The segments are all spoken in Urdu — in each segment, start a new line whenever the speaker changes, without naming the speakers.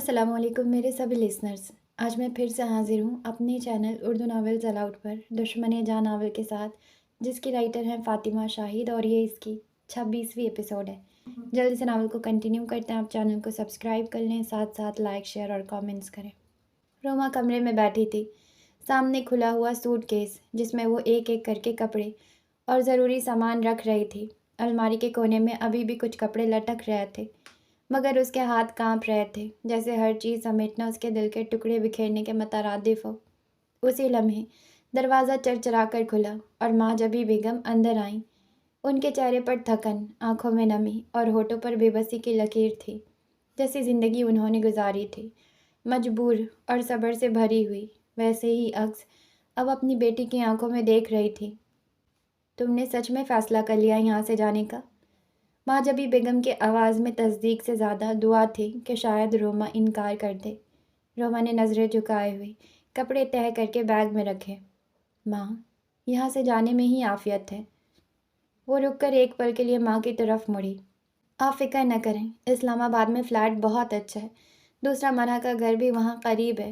السلام علیکم میرے سبھی لسنرز. آج میں پھر سے حاضر ہوں اپنے چینل اردو ناولز الاؤڈ پر دشمن جاں ناول کے ساتھ، جس کی رائٹر ہیں فاطمہ شاہد، اور یہ اس کی 26ویں ایپیسوڈ ہے. جلدی سے ناول کو کنٹینیو کرتے ہیں. آپ چینل کو سبسکرائب کر لیں، ساتھ ساتھ لائک، شیئر اور کامنٹس کریں. روما کمرے میں بیٹھی تھی، سامنے کھلا ہوا سوٹ کیس جس میں وہ ایک ایک کر کے کپڑے اور ضروری سامان رکھ رہی تھی. الماری کے کونے میں ابھی بھی کچھ کپڑے لٹک رہے تھے، مگر اس کے ہاتھ کانپ رہے تھے، جیسے ہر چیز سمیٹنا اس کے دل کے ٹکڑے بکھیرنے کے مترادف ہو. اسی لمحے دروازہ چرچرا کر کھلا اور ماں جبی بیگم اندر آئیں. ان کے چہرے پر تھکن، آنکھوں میں نمی اور ہونٹوں پر بے بسی کی لکیر تھی. جیسی زندگی انہوں نے گزاری تھی، مجبور اور صبر سے بھری ہوئی، ویسے ہی عکس اب اپنی بیٹی کی آنکھوں میں دیکھ رہی تھی. تم نے سچ میں فیصلہ کر لیا یہاں سے جانے کا؟ ماں جبی بیگم کے آواز میں تصدیق سے زیادہ دعا تھی کہ شاید روما انکار کر دے. روما نے نظریں جھکائے ہوئے کپڑے تہہ کر کے بیگ میں رکھے. ماں، یہاں سے جانے میں ہی عافیت ہے. وہ رک کر ایک پل کے لیے ماں کی طرف مڑی. آپ فکر نہ کریں، اسلام آباد میں فلیٹ بہت اچھا ہے. دوسرا منع کا گھر بھی وہاں قریب ہے.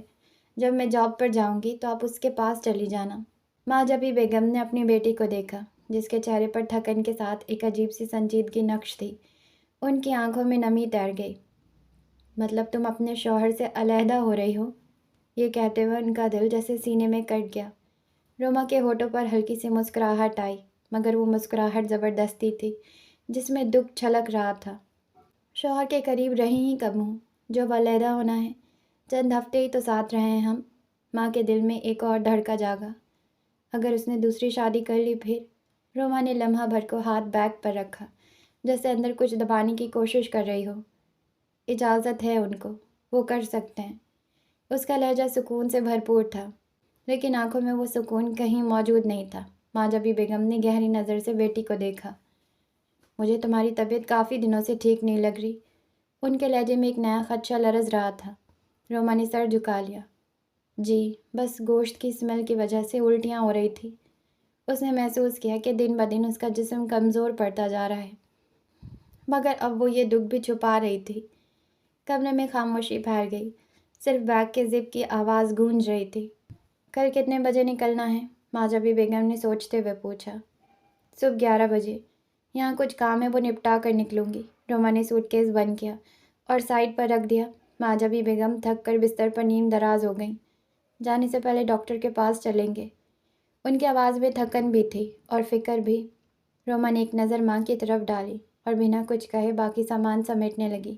جب میں جاب پر جاؤں گی تو آپ اس کے پاس چلی جانا. ماں جبی بیگم نے اپنی بیٹی کو دیکھا، جس کے چہرے پر تھکن کے ساتھ ایک عجیب سی سنجیدگی نقش تھی. ان کی آنکھوں میں نمی تیر گئی. مطلب تم اپنے شوہر سے علیحدہ ہو رہی ہو؟ یہ کہتے ہوئے ان کا دل جیسے سینے میں کٹ گیا. روما کے ہونٹوں پر ہلکی سی مسکراہٹ آئی، مگر وہ مسکراہٹ زبردستی تھی، جس میں دکھ چھلک رہا تھا. شوہر کے قریب رہی ہی کب ہوں جو اب علیحدہ ہونا ہے؟ چند ہفتے ہی تو ساتھ رہے ہیں ہم. ماں کے دل میں ایک اور دھڑکا جاگا. اگر اس نے دوسری شادی کر لی پھر؟ روما نے لمحہ بھر کو ہاتھ بیگ پر رکھا، جیسے اندر کچھ دبانے کی کوشش کر رہی ہو. اجازت ہے ان کو، وہ کر سکتے ہیں. اس کا لہجہ سکون سے بھرپور تھا، لیکن آنکھوں میں وہ سکون کہیں موجود نہیں تھا. ماں جبی بیگم نے گہری نظر سے بیٹی کو دیکھا. مجھے تمہاری طبیعت کافی دنوں سے ٹھیک نہیں لگ رہی. ان کے لہجے میں ایک نیا خدشہ لرز رہا تھا. روما نے سر جھکا لیا. جی، بس گوشت کی اسمیل کی وجہ سے الٹیاں ہو رہی تھی. اس نے محسوس کیا کہ دن بدن اس کا جسم کمزور پڑتا جا رہا ہے، مگر اب وہ یہ دکھ بھی چھپا رہی تھی. کمرے میں خاموشی پھیل گئی، صرف بیگ کے زپ کی آواز گونج رہی تھی. کل کتنے بجے نکلنا ہے؟ ماں جبی بیگم نے سوچتے ہوئے پوچھا. صبح 11 بجے. یہاں کچھ کام ہے، وہ نپٹا کر نکلوں گی. روما نے سوٹ کیس بند کیا اور سائڈ پر رکھ دیا. ماں جبی بیگم تھک کر بستر پر نیم دراز ہو گئیں. جانے سے پہلے ڈاکٹر کے پاس چلیں گے. ان کی آواز میں تھکن بھی تھی اور فکر بھی. روما نے ایک نظر ماں کی طرف ڈالی اور بنا کچھ کہے باقی سامان سمیٹنے لگی.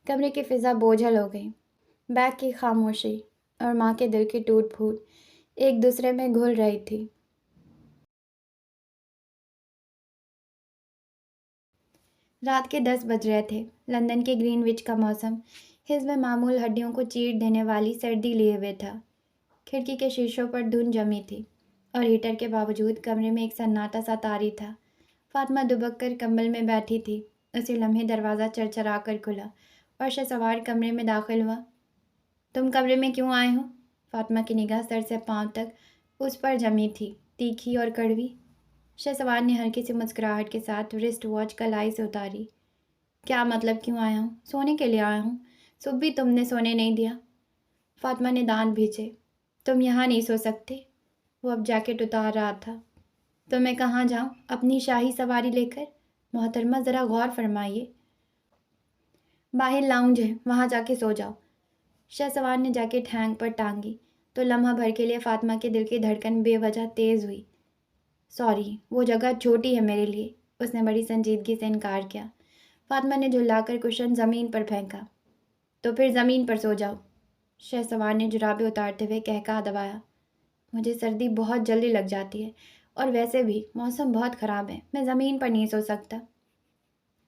کمرے کی فضا بوجھل ہو گئی. بیگ کی خاموشی اور ماں کے دل کی ٹوٹ پھوٹ ایک دوسرے میں گھل رہی تھی. رات کے 10 بج رہے تھے. لندن کے گرین وچ کا موسم حزب معمول ہڈیوں کو چیر دینے والی سردی لیے ہوئے تھا. کھڑکی کے شیشوں پر دھند جمی تھی اور ہیٹر کے باوجود کمرے میں ایک سناٹا سا طاری تھا. فاطمہ دبک کر کمبل میں بیٹھی تھی. اسی لمحے دروازہ چرچرا کر کھلا اور شہسوار کمرے میں داخل ہوا. تم کمرے میں کیوں آئے ہو؟ فاطمہ کی نگاہ سر سے پاؤں تک اس پر جمی تھی، تیکھی اور کڑوی. شہسوار نے ہلکی سی مسکراہٹ کے ساتھ رسٹ واچ کلائی سے اتاری. کیا مطلب کیوں آیا ہوں؟ سونے کے لیے آیا ہوں. صبح بھی تم نے سونے نہیں دیا. فاطمہ نے دانت بھینچے. تم یہاں نہیں سو سکتے. وہ اب جیکٹ اتار رہا تھا. تو میں کہاں جاؤں؟ اپنی شاہی سواری لے کر؟ محترمہ ذرا غور فرمائیے. باہر لاؤنج ہے، وہاں جا کے سو جاؤ. شہسوار نے جیکٹ ہینگ پر ٹانگی تو لمحہ بھر کے لیے فاطمہ کے دل کی دھڑکن بے وجہ تیز ہوئی. سوری، وہ جگہ چھوٹی ہے میرے لیے. اس نے بڑی سنجیدگی سے انکار کیا. فاطمہ نے جھلا کر کشن زمین پر پھینکا. تو پھر زمین پر سو جاؤ. شہسوار نے جرابیں اتارتے ہوئے کہکہا دبایا. مجھے سردی بہت جلدی لگ جاتی ہے، اور ویسے بھی موسم بہت خراب ہے. میں زمین پر نہیں سو سکتا.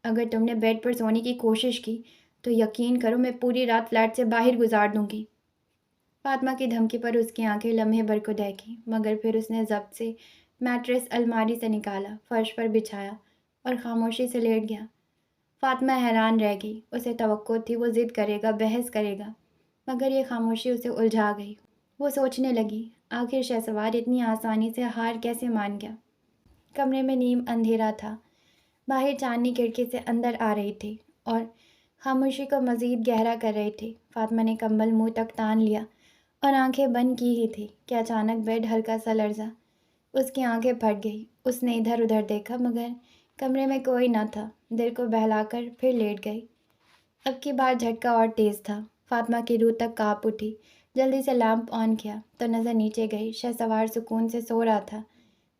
اگر تم نے بیڈ پر سونے کی کوشش کی تو یقین کرو میں پوری رات فلیٹ سے باہر گزار دوں گی. فاطمہ کی دھمکی پر اس کی آنکھیں لمحے بھر کو دیکھیں، مگر پھر اس نے ضبط سے میٹریس الماری سے نکالا، فرش پر بچھایا اور خاموشی سے لیٹ گیا. فاطمہ حیران رہ گئی. اسے توقع تھی وہ ضد کرے گا، بحث کرے گا، مگر یہ خاموشی اسے الجھا گئی. وہ سوچنے لگی، آخر شہسوار اتنی آسانی سے ہار کیسے مان گیا؟ کمرے میں نیم اندھیرا تھا. باہر چاندنی کھڑکی سے اندر آ رہی تھی اور خاموشی کو مزید گہرا کر رہی تھی۔ فاطمہ نے کمبل منہ تک تان لیا اور آنکھیں بند کی ہی تھی کہ اچانک بیڈ ہلکا سا لرزا۔ اس کی آنکھیں پھٹ گئی۔ اس نے ادھر ادھر دیکھا مگر کمرے میں کوئی نہ تھا۔ دل کو بہلا کر پھر لیٹ گئی۔ اب کی بار جھٹکا اور تیز تھا۔ فاطمہ کی روح تک کانپ اٹھی۔ جلدی سے لیمپ آن کیا تو نظر نیچے گئی۔ شہسوار سکون سے سو رہا تھا،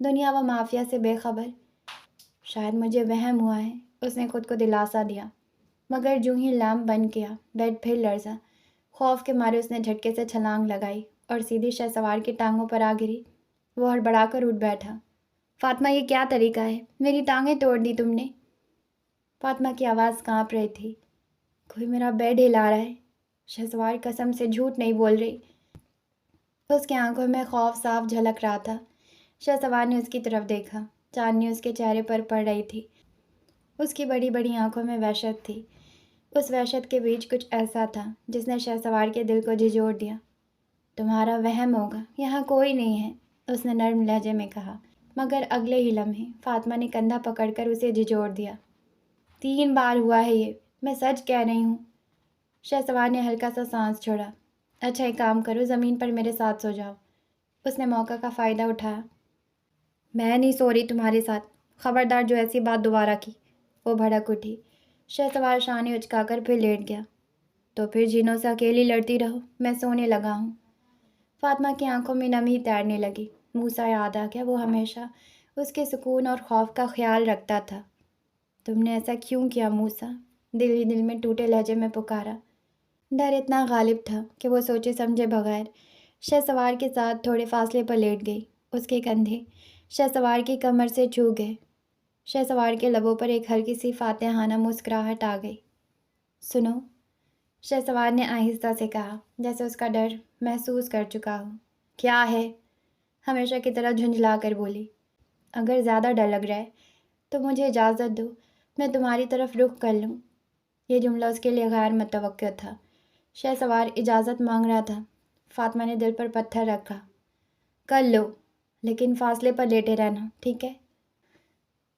دنیا و مافیا سے بے خبر۔ شاید مجھے وہم ہوا ہے، اس نے خود کو دلاسا دیا، مگر جوں ہی لیمپ بند کیا بیڈ پھر لرزا۔ خوف کے مارے اس نے جھٹکے سے چھلانگ لگائی اور سیدھی شہسوار کی ٹانگوں پر آ گری۔ وہ ہڑبڑا کر اٹھ بیٹھا۔ فاطمہ، یہ کیا طریقہ ہے؟ میری ٹانگیں توڑ دی تم نے۔ فاطمہ کی آواز کانپ رہی تھی۔ کوئی میرا بیڈ ہلا رہا ہے۔ شہسوار قسم سے جھوٹ نہیں بول رہی۔ اس کی آنکھوں میں خوف صاف جھلک رہا تھا۔ شہسوار نے اس کی طرف دیکھا۔ چاندنی اس کے چہرے پر پڑ رہی تھی۔ اس کی بڑی بڑی آنکھوں میں وحشت تھی۔ اس وحشت کے بیچ کچھ ایسا تھا جس نے شہسوار کے دل کو جھنجھوڑ دیا۔ تمہارا وہم ہوگا، یہاں کوئی نہیں ہے، اس نے نرم لہجے میں کہا، مگر اگلے ہی لمحے فاطمہ نے کندھا پکڑ کر اسے جھنجھوڑ دیا۔ 3 بار ہوا ہے یہ، میں سچ کہہ رہی ہوں۔ شہسوار نے ہلکا سا سانس چھوڑا۔ اچھا ایک کام کرو، زمین پر میرے ساتھ سو جاؤ۔ اس نے موقع کا فائدہ اٹھایا۔ میں نہیں سو رہی تمہارے ساتھ، خبردار جو ایسی بات دوبارہ کی۔ وہ بھڑک اٹھی۔ شہسوار شانے اچکا کر پھر لیٹ گیا۔ تو پھر جنوں سے اکیلی لڑتی رہو، میں سونے لگا ہوں۔ فاطمہ کی آنکھوں میں نمی تیرنے لگی۔ موسیٰ یاد آ گیا، وہ ہمیشہ اس کے سکون اور خوف کا خیال رکھتا تھا۔ تم نے ایسا کیوں کیا موسیٰ؟ دل ہی دل میں ٹوٹے لہجے میں پکارا۔ ڈر اتنا غالب تھا کہ وہ سوچے سمجھے بغیر شہسوار کے ساتھ تھوڑے فاصلے پر لیٹ گئی۔ اس کے کندھے شہسوار کی کمر سے چھو گئے۔ شہسوار کے لبوں پر ایک ہلکی سی فاتحانہ مسکراہٹ آ گئی۔ سنو، شہسوار نے آہستہ سے کہا، جیسے اس کا ڈر محسوس کر چکا ہو۔ کیا ہے؟ ہمیشہ کی طرح جھنجھلا کر بولی۔ اگر زیادہ ڈر لگ رہا ہے تو مجھے اجازت دو، میں تمہاری طرف رخ کر لوں۔ یہ جملہ اس کے لیے غیر متوقع تھا۔ شہسوار اجازت مانگ رہا تھا۔ فاطمہ نے دل پر پتھر رکھا۔ کر لو، لیکن فاصلے پر لیٹے رہنا، ٹھیک ہے؟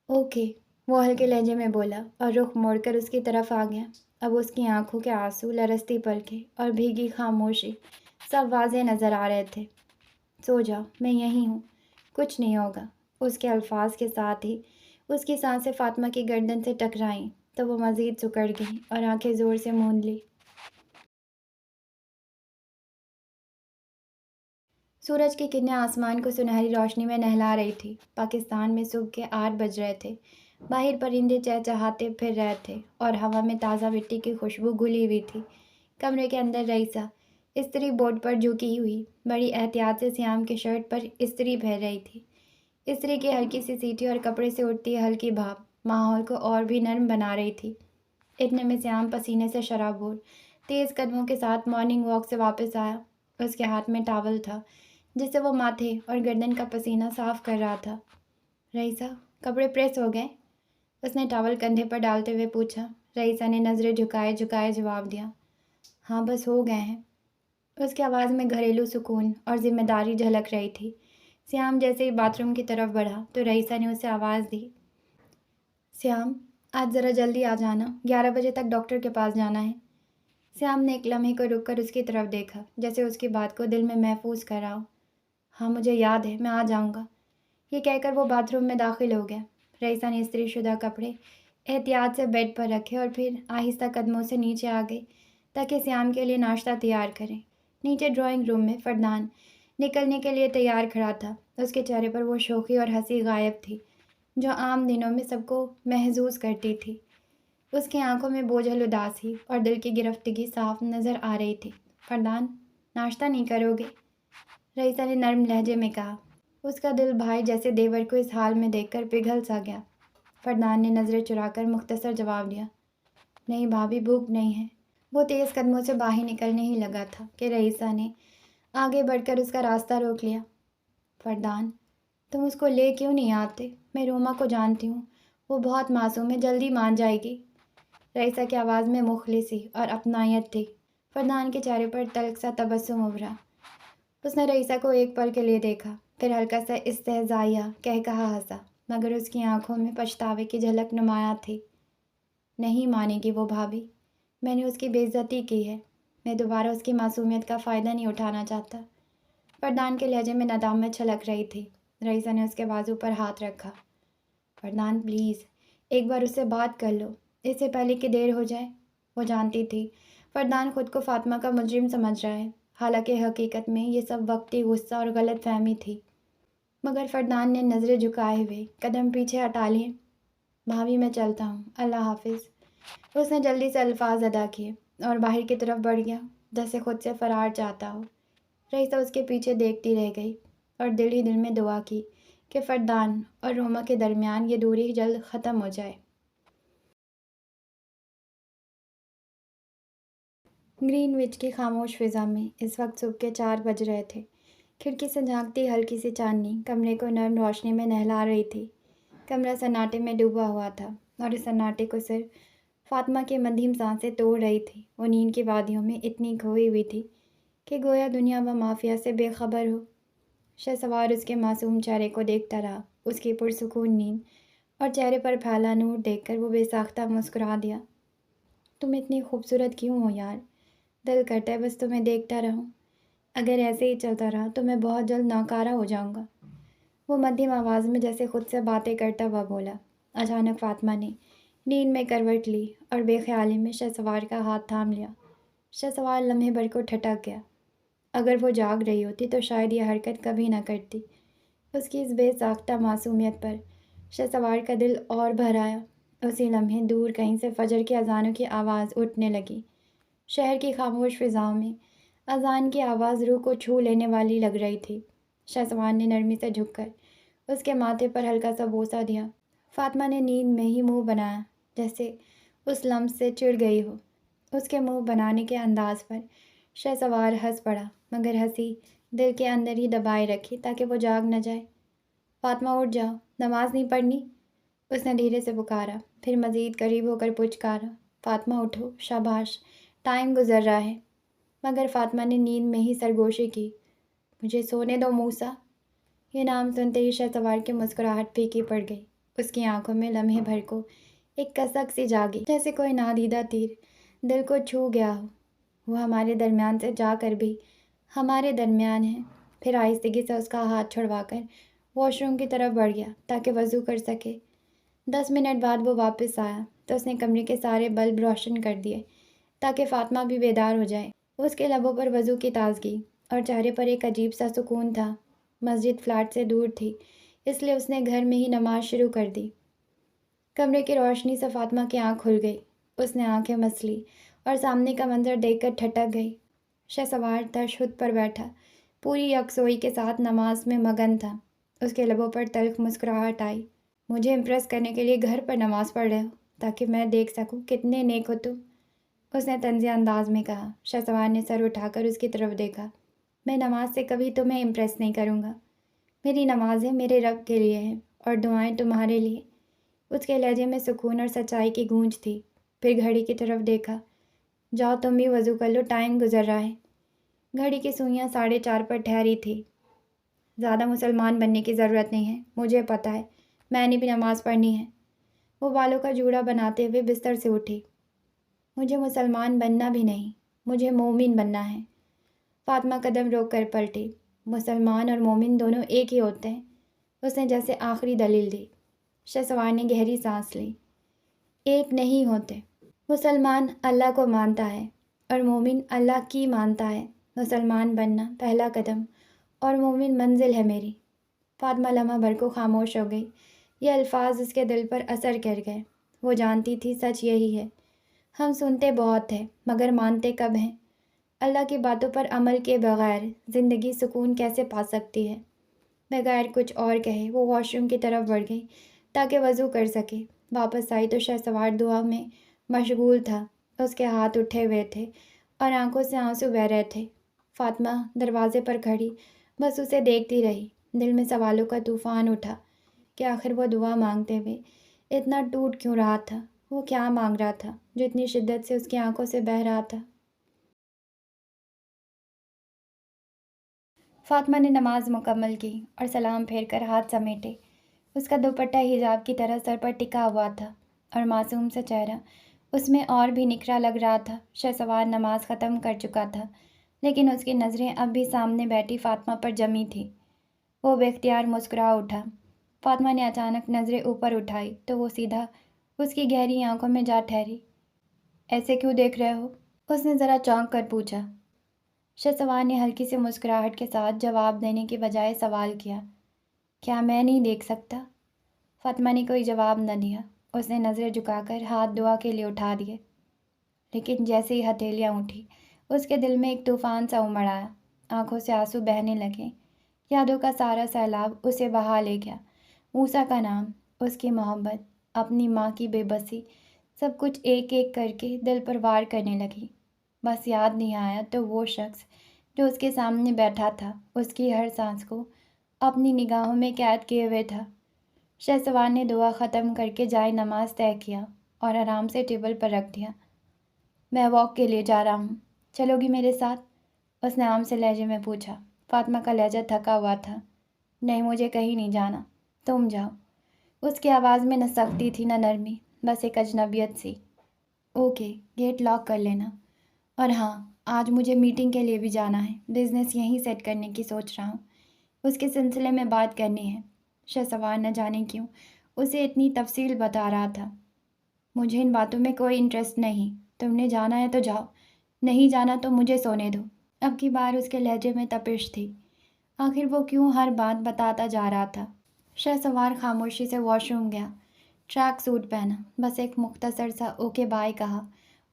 اوکے، وہ ہلکے لہجے میں بولا اور رخ موڑ کر اس کی طرف آ گیا۔ اب اس کی آنکھوں کے آنسو، لرزتی پلکیں اور بھیگی خاموشی سب واضح نظر آ رہے تھے۔ سو جاؤ، میں یہیں ہوں، کچھ نہیں ہوگا۔ اس کے الفاظ کے ساتھ ہی اس کی سانسیں فاطمہ کی گردن سے ٹکرائیں تو وہ مزید سکڑ گئی اور آنکھیں زور سے موند لی۔ سورج کی کرنیں آسمان کو سنہری روشنی میں نہلا رہی تھی۔ پاکستان میں صبح کے 8 بج رہے تھے۔ باہر پرندے چہچہاتے پھر رہے تھے اور ہوا میں تازہ مٹی کی خوشبو گھلی ہوئی تھی۔ کمرے کے اندر رئیسہ استری بورڈ پر جھکی ہوئی بڑی احتیاط سے سیام کے شرٹ پر استری پھیر رہی تھی۔ استری کی ہلکی سی سیٹی اور کپڑے سے اٹھتی ہلکی بھاپ ماحول کو اور بھی نرم بنا رہی تھی۔ اتنے میں سیام پسینے سے شرابور تیز قدموں کے ساتھ مارننگ واک سے واپس آیا۔ اس کے ہاتھ میں ٹاول تھا جس سے وہ ماتھے اور گردن کا پسینہ صاف کر رہا تھا۔ رئیسہ، کپڑے پریس ہو گئے؟ اس نے ٹاول کندھے پر ڈالتے ہوئے پوچھا۔ رئیسہ نے نظریں جھکائے جھکائے جواب دیا، ہاں بس ہو گئے ہیں۔ اس کی آواز میں گھریلو سکون اور ذمہ داری جھلک رہی تھی۔ سیام جیسے ہی باتھ روم کی طرف بڑھا تو رئیسہ نے اسے آواز دی، سیام، آج ذرا جلدی آ جانا، 11 بجے تک ڈاکٹر کے پاس جانا ہے۔ سیام نے ایک لمحے کو رک کر اس کی طرف دیکھا، جیسے اس کی بات کو دل میں محفوظ کر رہا ہو۔ ہاں مجھے یاد ہے، میں آ جاؤں گا۔ یہ کہہ کر وہ باتھ روم میں داخل ہو گیا۔ رئیسہ نے استری شدہ کپڑے احتیاط سے بیڈ پر رکھے اور پھر آہستہ قدموں سے نیچے آ گئی تاکہ سیام کے لیے ناشتہ تیار کریں۔ نیچے ڈرائنگ روم میں فردان نکلنے کے لیے تیار کھڑا تھا۔ اس کے چہرے پر وہ شوخی اور ہنسی غائب تھی جو عام دنوں میں سب کو محظوظ کرتی تھی۔ اس کی آنکھوں میں بوجھل اداسی اور دل کی گرفتگی صاف نظر آ رہی تھی۔ فردان، ناشتہ نہیں کرو گے؟ رئیسہ نے نرم لہجے میں کہا۔ اس کا دل بھائی جیسے دیور کو اس حال میں دیکھ کر پگھل سا گیا۔ فردان نے نظریں چرا کر مختصر جواب دیا، نہیں بھابھی، بھوک نہیں ہے۔ وہ تیز قدموں سے باہر نکلنے ہی لگا تھا کہ رئیسہ نے آگے بڑھ کر اس کا راستہ روک لیا۔ فردان، تم اس کو لے کیوں نہیں آتے؟ میں روما کو جانتی ہوں، وہ بہت معصوم ہے، جلدی مان جائے گی۔ رئیسہ کی آواز میں مخلصی اور اپنائیت تھی۔ فردان کے چہرے پر تلخ سا تبسم ابھرا۔ اس نے رئیسہ کو ایک پل کے لیے دیکھا، پھر ہلکا سا استہزائیہ کہا ہنسا، مگر اس کی آنکھوں میں پچھتاوے کی جھلک نمایاں تھی۔ نہیں مانے گی وہ بھابھی، میں نے اس کی بے عزتی کی ہے۔ میں دوبارہ اس کی معصومیت کا فائدہ نہیں اٹھانا چاہتا۔ فردان کے لہجے میں ندامت چھلک رہی تھی۔ رئیسہ نے اس کے بازو پر ہاتھ رکھا۔ فردان پلیز ایک بار اس سے بات کر لو، اس سے پہلے کہ دیر ہو جائے۔ وہ جانتی تھی فردان خود کو فاطمہ کا مجرم سمجھ رہا ہے، حالانکہ حقیقت میں یہ سب وقتی غصہ اور غلط فہمی تھی۔ مگر فردان نے نظریں جھکائے ہوئے قدم پیچھے ہٹا لیے۔ بھابھی میں چلتا ہوں، اللہ حافظ۔ اس نے جلدی سے الفاظ ادا کیے اور باہر کی طرف بڑھ گیا جیسے خود سے فرار چاہتا ہو۔ رئیسہ اس کے پیچھے دیکھتی رہ گئی اور دل ہی دل میں دعا کی کہ فردان اور روما کے درمیان یہ دوری جلد ختم ہو جائے۔ گرین وچ کی خاموش فضا میں اس وقت صبح کے 4 بج رہے تھے۔ کھڑکی سے جھانکتی ہلکی سی چاندنی کمرے کو نرم روشنی میں نہلا رہی تھی۔ کمرہ سناٹے میں ڈوبا ہوا تھا اور اس سناٹے کو صرف فاطمہ کی مدھیم سانسیں توڑ رہی تھی۔ وہ نیند کی وادیوں میں اتنی کھوئی ہوئی تھی کہ گویا دنیا و مافیا سے بے خبر ہو۔ شہسوار اس کے معصوم چہرے کو دیکھتا رہا۔ اس کی پرسکون نیند اور چہرے پر پھیلا نور دیکھ کر وہ بے ساختہ مسکرا دیا۔ تم اتنی خوبصورت کیوں ہو یار؟ دل کرتا ہے بس تمہیں دیکھتا رہوں۔ اگر ایسے ہی چلتا رہا تو میں بہت جلد ناکارہ ہو جاؤں گا۔ وہ مدھیم آواز میں جیسے خود سے باتیں کرتا ہوا بولا۔ اچانک فاطمہ نے نیند میں کروٹ لی اور بے خیالی میں شہسوار کا ہاتھ تھام لیا۔ شہسوار لمحے بھر کو ٹھٹک گیا۔ اگر وہ جاگ رہی ہوتی تو شاید یہ حرکت کبھی نہ کرتی۔ اس کی اس بے ساختہ معصومیت پر شہسوار کا دل اور بھر آیا۔ اسی لمحے دور کہیں سے فجر کی اذانوں کی آواز اٹھنے لگی۔ شہر کی خاموش فضاؤں میں اذان کی آواز روح کو چھو لینے والی لگ رہی تھی۔ شہسوار نے نرمی سے جھک کر اس کے ماتھے پر ہلکا سا بوسہ دیا۔ فاطمہ نے نیند میں ہی منہ بنایا جیسے اس لمس سے چڑ گئی ہو۔ اس کے منہ بنانے کے انداز پر شہسوار ہنس پڑا، مگر ہنسی دل کے اندر ہی دبائے رکھی تاکہ وہ جاگ نہ جائے۔ فاطمہ اٹھ جاؤ، نماز نہیں پڑھنی؟ اس نے دھیرے سے پکارا، پھر مزید قریب ہو کر پچکارا۔ فاطمہ اٹھو، شاباش، ٹائم گزر رہا ہے۔ مگر فاطمہ نے نیند میں ہی سرگوشی کی۔ مجھے سونے دو موسیٰ۔ یہ نام سنتے ہی شہسوار کی مسکراہٹ پھیکی پڑ گئی۔ اس کی آنکھوں میں لمحے بھر کو ایک کسک سی جاگی جیسے کوئی نادیدہ تیر دل کو چھو گیا ہو۔ وہ ہمارے درمیان سے جا کر بھی ہمارے درمیان ہے۔ پھر آہستگی سے اس کا ہاتھ چھڑوا کر واش روم کی طرف بڑھ گیا تاکہ وضو کر سکے۔ 10 منٹ بعد وہ واپس آیا تو اس نے کمرے کے سارے بلب روشن کر دیے تاکہ فاطمہ بھی بیدار ہو جائے۔ اس کے لبوں پر وضو کی تازگی اور چہرے پر ایک عجیب سا سکون تھا۔ مسجد فلیٹ سے دور تھی، اس لیے اس نے گھر میں ہی نماز شروع کر دی۔ کمرے کی روشنی سے فاطمہ کی آنکھ کھل گئی۔ اس نے آنکھیں مس لی اور سامنے کا منظر دیکھ کر ٹھٹک گئی۔ شہسوار تشہد پر بیٹھا پوری یکسوئی کے ساتھ نماز میں مگن تھا۔ اس کے لبوں پر تلخ مسکراہٹ آئی۔ مجھے امپریس کرنے کے لیے گھر پر نماز پڑھ رہے ہو تاکہ میں دیکھ سکوں کتنے نیک ہو تم، اس نے طنزیہ انداز میں کہا۔ شہسوار نے سر اٹھا کر اس کی طرف دیکھا۔ میں نماز سے کبھی تمہیں امپریس نہیں کروں گا۔ میری نمازیں میرے رب کے لیے ہیں اور دعائیں تمہارے لیے۔ اس کے لہجے میں سکون اور سچائی کی گونج تھی۔ پھر گھڑی کی طرف دیکھا۔ جاؤ تم بھی وضو کر لو، ٹائم گزر رہا ہے۔ گھڑی کی سوئیاں 4:30 پر ٹھہری تھی۔ زیادہ مسلمان بننے کی ضرورت نہیں ہے، مجھے پتہ ہے، میں نے بھی نماز پڑھنی ہے۔ وہ بالوں کا جوڑا بناتے ہوئے بستر سے اٹھی۔ مجھے مسلمان بننا بھی نہیں، مجھے مومن بننا ہے۔ فاطمہ قدم روک کر پلٹی۔ مسلمان اور مومن دونوں ایک ہی ہوتے ہیں، اس نے جیسے آخری دلیل دی۔ شہسوار نے گہری سانس لی۔ ایک نہیں ہوتے۔ مسلمان اللہ کو مانتا ہے اور مومن اللہ کی مانتا ہے۔ مسلمان بننا پہلا قدم اور مومن منزل ہے میری۔ فاطمہ لمحہ بھر کو خاموش ہو گئی۔ یہ الفاظ اس کے دل پر اثر کر گئے۔ وہ جانتی تھی سچ یہی ہے، ہم سنتے بہت ہیں مگر مانتے کب ہیں؟ اللہ کی باتوں پر عمل کے بغیر زندگی سکون کیسے پا سکتی ہے؟ بغیر کچھ اور کہے وہ واش روم کی طرف بڑھ گئی تاکہ وضو کر سکے۔ واپس آئی تو شہسوار دعا میں مشغول تھا۔ اس کے ہاتھ اٹھے ہوئے تھے اور آنکھوں سے آنسو بہہ رہے تھے۔ فاطمہ دروازے پر کھڑی بس اسے دیکھتی رہی۔ دل میں سوالوں کا طوفان اٹھا کہ آخر وہ دعا مانگتے ہوئے اتنا ٹوٹ کیوں رہا تھا؟ وہ کیا مانگ رہا تھا جو اتنی شدت سے اس کی آنکھوں سے بہہ رہا تھا؟ فاطمہ نے نماز مکمل کی اور سلام پھیر کر ہاتھ سمیٹے۔ اس کا دوپٹہ حجاب کی طرح سر پر ٹکا ہوا تھا اور معصوم سا چہرہ اس میں اور بھی نکھرا لگ رہا تھا۔ شہسوار نماز ختم کر چکا تھا، لیکن اس کی نظریں اب بھی سامنے بیٹھی فاطمہ پر جمی تھیں۔ وہ بے اختیار مسکرا اٹھا۔ فاطمہ نے اچانک نظریں اوپر اٹھائی تو وہ سیدھا اس کی گہری آنکھوں میں جا ٹھہری۔ ایسے کیوں دیکھ رہے ہو؟ اس نے ذرا چونک کر پوچھا۔ شہسوار نے ہلکی سی مسکراہٹ کے ساتھ جواب دینے کی بجائے سوال کیا۔ کیا میں نہیں دیکھ سکتا؟ فاطمہ نے کوئی جواب نہ دیا۔ اس نے نظریں جھکا کر ہاتھ دعا کے لیے اٹھا دیے، لیکن جیسے ہی ہتھیلیاں اٹھی اس کے دل میں ایک طوفان سا امڑ آیا۔ آنکھوں سے آنسو بہنے لگے۔ یادوں کا سارا سیلاب اسے بہا لے گیا۔ موسیٰ کا نام، اس کی محبت، اپنی ماں کی بے بسی، سب کچھ ایک ایک کر کے دل پر وار کرنے لگی۔ بس یاد نہیں آیا تو وہ شخص جو اس کے سامنے بیٹھا تھا، اس کی ہر سانس کو اپنی نگاہوں میں قید کیے ہوئے تھا۔ شہسوار نے دعا ختم کر کے جائے نماز طے کیا اور آرام سے ٹیبل پر رکھ دیا۔ میں واک کے لیے جا رہا ہوں، چلو گی میرے ساتھ؟ اس نے عام سے لہجے میں پوچھا۔ فاطمہ کا لہجہ تھکا ہوا تھا۔ نہیں، مجھے کہیں نہیں جانا، تم جاؤ۔ اس کی آواز میں نہ سختی تھی نہ نرمی، بس ایک اجنبیت سی۔ اوکے، گیٹ لاک کر لینا۔ اور ہاں، آج مجھے میٹنگ کے لیے بھی جانا ہے، بزنس یہیں سیٹ کرنے کی سوچ رہا ہوں، اس کے سلسلے میں بات کرنی ہے۔ شہسوار نہ جانے کیوں اسے اتنی تفصیل بتا رہا تھا۔ مجھے ان باتوں میں کوئی انٹرسٹ نہیں، تم نے جانا ہے تو جاؤ، نہیں جانا تو مجھے سونے دو۔ اب کی بار اس کے لہجے میں تپش تھی۔ آخر وہ کیوں ہر بات بتاتا جا رہا تھا؟ شہسوار خاموشی سے واش روم گیا، ٹریک سوٹ پہنا، بس ایک مختصر سا اوکے بائے کہا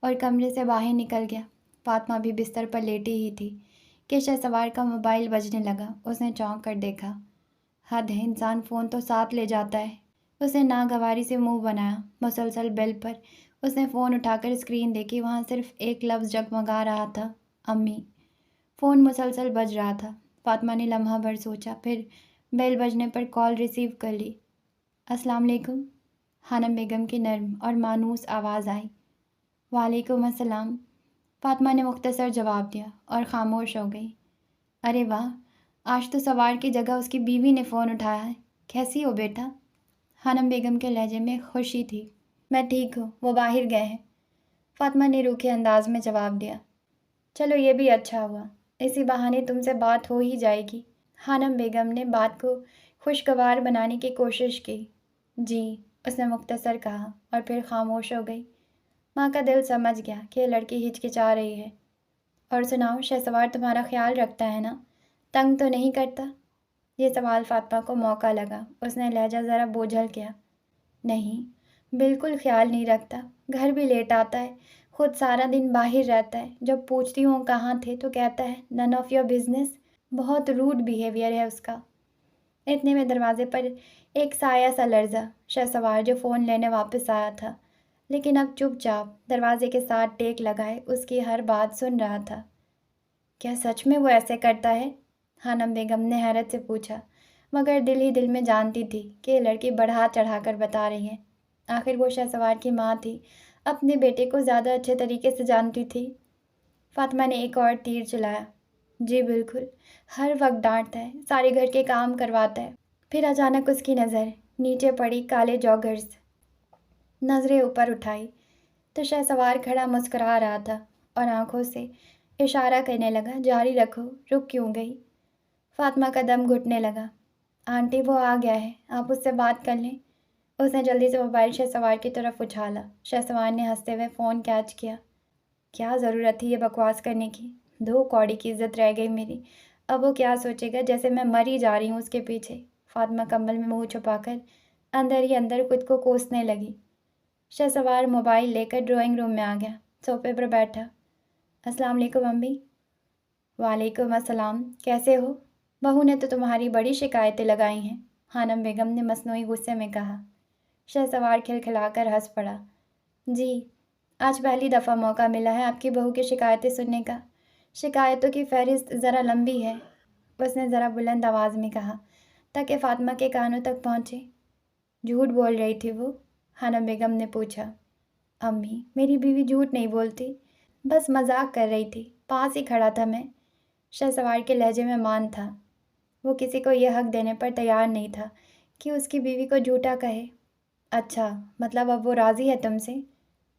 اور کمرے سے باہر نکل گیا۔ فاطمہ بھی بستر پر لیٹی ہی تھی کہ شہسوار کا موبائل بجنے لگا۔ اس نے چونک کر دیکھا۔ حد ہے، انسان فون تو ساتھ لے جاتا ہے۔ اس نے ناگواری سے منہ بنایا۔ مسلسل بیل پر اس نے فون اٹھا کر اسکرین دیکھی، وہاں صرف ایک لفظ جگمگا رہا تھا، امی۔ فون مسلسل بج رہا تھا۔ فاطمہ نے لمحہ بھر سوچا، پھر بیل بجنے پر کال ریسیو کر لی۔ السلام علیکم، خانم بیگم کی نرم اور مانوس آواز آئی۔ وعلیکم السلام، فاطمہ نے مختصر جواب دیا اور خاموش ہو گئی۔ ارے واہ، آج تو سوار کی جگہ اس کی بیوی نے فون اٹھایا ہے۔ کیسی ہو بیٹا؟ خانم بیگم کے لہجے میں خوشی تھی۔ میں ٹھیک ہوں، وہ باہر گئے ہیں، فاطمہ نے روکھے انداز میں جواب دیا۔ چلو یہ بھی اچھا ہوا، اسی بہانے تم سے بات ہو ہی جائے گی۔ خانم بیگم نے بات کو خوشگوار بنانے کی کوشش کی۔ جی، اس نے مختصر کہا اور پھر خاموش ہو گئی۔ ماں کا دل سمجھ گیا کہ یہ لڑکی ہچکچا رہی ہے۔ اور سناؤ، شہسوار تمہارا خیال رکھتا ہے نا؟ تنگ تو نہیں کرتا؟ یہ سوال فاطمہ کو موقع لگا۔ اس نے لہجہ ذرا بوجھل کیا۔ نہیں، بالکل خیال نہیں رکھتا، گھر بھی لیٹ آتا ہے، خود سارا دن باہر رہتا ہے، جب پوچھتی ہوں کہاں تھے تو کہتا ہے نن آف یور بزنس۔ بہت روڈ بیہیویئر ہے اس کا۔ اتنے میں دروازے پر ایک سایہ سا لرزا۔ شہسوار جو فون لینے واپس آیا تھا، لیکن اب چپ چاپ دروازے کے ساتھ ٹیک لگائے اس کی ہر بات سن رہا تھا۔ کیا سچ میں وہ ایسے کرتا ہے؟ خانم بیگم نے حیرت سے پوچھا، مگر دل ہی دل میں جانتی تھی کہ یہ لڑکی بڑھا چڑھا کر بتا رہی ہے۔ آخر وہ شہسوار کی ماں تھی، اپنے بیٹے کو زیادہ اچھے طریقے سے جانتی تھی۔ فاطمہ نے ایک اور تیر چلایا۔ جی بالکل، ہر وقت ڈانٹتا ہے، سارے گھر کے کام کرواتا ہے۔ پھر اچانک اس کی نظر نیچے پڑی کالے جاگرز۔ نظریں اوپر اٹھائی تو شہسوار کھڑا مسکرا رہا تھا اور آنکھوں سے اشارہ کرنے لگا، جاری رکھو، رک کیوں گئی؟ فاطمہ کا دم گھٹنے لگا۔ آنٹی وہ آ گیا ہے، آپ اس سے بات کر لیں۔ اس نے جلدی سے موبائل شہسوار کی طرف اچھالا۔ شہسوار نے ہنستے ہوئے فون کیچ کیا۔ کیا ضرورت تھی یہ بکواس کرنے کی؟ 2 کوڑی کی عزت رہ گئی میری، اب وہ کیا سوچے گا، جیسے میں مری جا رہی ہوں اس کے پیچھے۔ فاطمہ کمبل میں منہ چھپا کر اندر ہی اندر خود کو کوسنے لگی۔ شہسوار موبائل لے کر ڈرائنگ روم میں آ گیا، صوفے پر بیٹھا۔ السلام علیکم امی۔ وعلیکم السلام، کیسے ہو؟ بہو نے تو تمہاری بڑی شکایتیں لگائی ہیں، خانم بیگم نے مصنوعی غصے میں کہا۔ شہسوار کھلکھلا کر ہنس پڑا۔ جی، آج پہلی دفعہ موقع ملا ہے آپ کی بہو کی شکایتیں سننے کا۔ شکایتوں کی فہرست ذرا لمبی ہے، اس نے ذرا بلند آواز میں کہا تاکہ فاطمہ کے کانوں تک پہنچے۔ جھوٹ بول رہی تھی وہ؟ خانم بیگم نے پوچھا۔ امی، میری بیوی جھوٹ نہیں بولتی، بس مذاق کر رہی تھی، پاس ہی کھڑا تھا میں۔ شہسوار کے لہجے میں مان تھا۔ وہ کسی کو یہ حق دینے پر تیار نہیں تھا کہ اس کی بیوی کو جھوٹا کہے۔ اچھا، مطلب اب وہ راضی ہے تم سے؟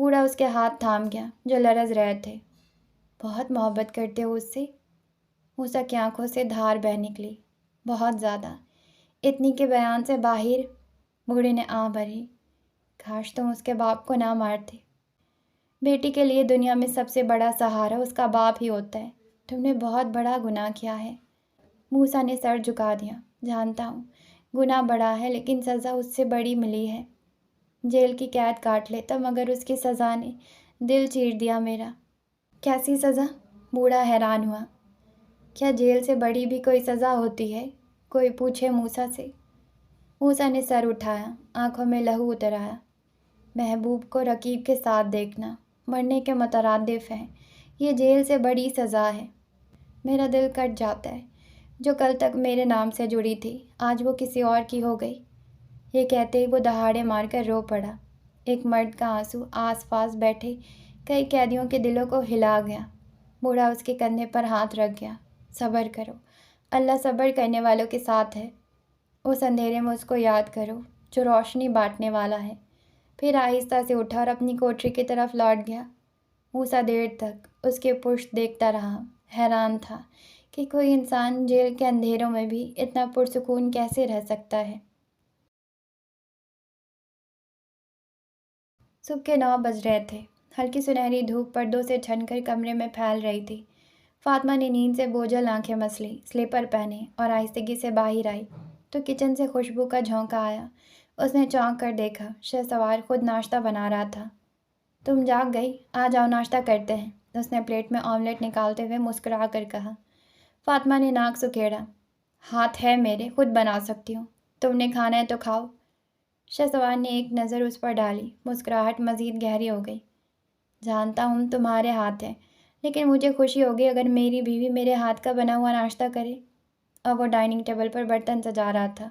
بوڑھا اس کے ہاتھ تھام گیا جو لرز رہے تھے۔ بہت محبت کرتے ہو اس سے؟ موسیٰ کی آنکھوں سے دھار بہہ نکلی۔ بہت زیادہ، اتنی کے بیان سے باہر بوڑھے نے آہ بھری۔ کاش تم اس کے باپ کو نہ مارتے۔ بیٹی کے لیے دنیا میں سب سے بڑا سہارا اس کا باپ ہی ہوتا ہے۔ تم نے بہت بڑا گناہ کیا ہے۔ موسیٰ نے سر جھکا دیا۔ جانتا ہوں گناہ بڑا ہے، لیکن سزا اس سے بڑی ملی ہے۔ جیل کی قید کاٹ لیتا، مگر اس کی سزا نے دل چیر دیا میرا۔ کیسی سزا؟ بوڑھا حیران ہوا۔ کیا جیل سے بڑی بھی کوئی سزا ہوتی ہے؟ کوئی پوچھے موسیٰ سے۔ موسیٰ نے سر اٹھایا، آنکھوں میں لہو اتر آیا۔ محبوب کو رقیب کے ساتھ دیکھنا مرنے کے مترادف ہے۔ یہ جیل سے بڑی سزا ہے۔ میرا دل کٹ جاتا ہے۔ جو کل تک میرے نام سے جڑی تھی، آج وہ کسی اور کی ہو گئی۔ یہ کہتے ہی وہ دہاڑے مار کر رو پڑا۔ ایک مرد کا آنسو آس پاس بیٹھے کئی قیدیوں کے دلوں کو ہلا گیا۔ بوڑھا اس کے کندھے پر ہاتھ رکھ گیا۔ صبر کرو، اللہ صبر کرنے والوں کے ساتھ ہے۔ اس اندھیرے میں اس کو یاد کرو جو روشنی بانٹنے والا ہے۔ پھر آہستہ سے اٹھا اور اپنی کوٹری کی طرف لوٹ گیا۔ موسیٰ دیر تک اس کے پشت دیکھتا رہا، حیران تھا کہ کوئی انسان جیل کے اندھیروں میں بھی اتنا پرسکون کیسے رہ سکتا ہے۔ صبح کے 9 بج رہے تھے۔ ہلکی سنہری دھوپ پردوں سے چھن کر کمرے میں پھیل رہی تھی۔ فاطمہ نے نیند سے بوجھل آنکھیں مس لی، سلیپر پہنے اور آہستگی سے باہر آئی تو کچن سے خوشبو کا جھونکا آیا۔ اس نے چونک کر دیکھا، شہسوار خود ناشتہ بنا رہا تھا۔ تم جاگ گئی؟ آ جاؤ ناشتہ کرتے ہیں، اس نے پلیٹ میں آملیٹ نکالتے ہوئے مسکرا کر کہا۔ فاطمہ نے ناک سکیڑا۔ ہاتھ ہے میرے، خود بنا سکتی ہوں، تم نے کھانا ہے تو کھاؤ۔ شہسوار نے ایک نظر اس پر ڈالی، مسکراہٹ مزید گہری ہو گئی۔ جانتا ہوں تمہارے ہاتھ ہیں، لیکن مجھے خوشی ہوگی اگر میری بیوی میرے ہاتھ کا بنا ہوا ناشتہ کرے۔ اور وہ ڈائننگ ٹیبل پر برتن سجا رہا تھا۔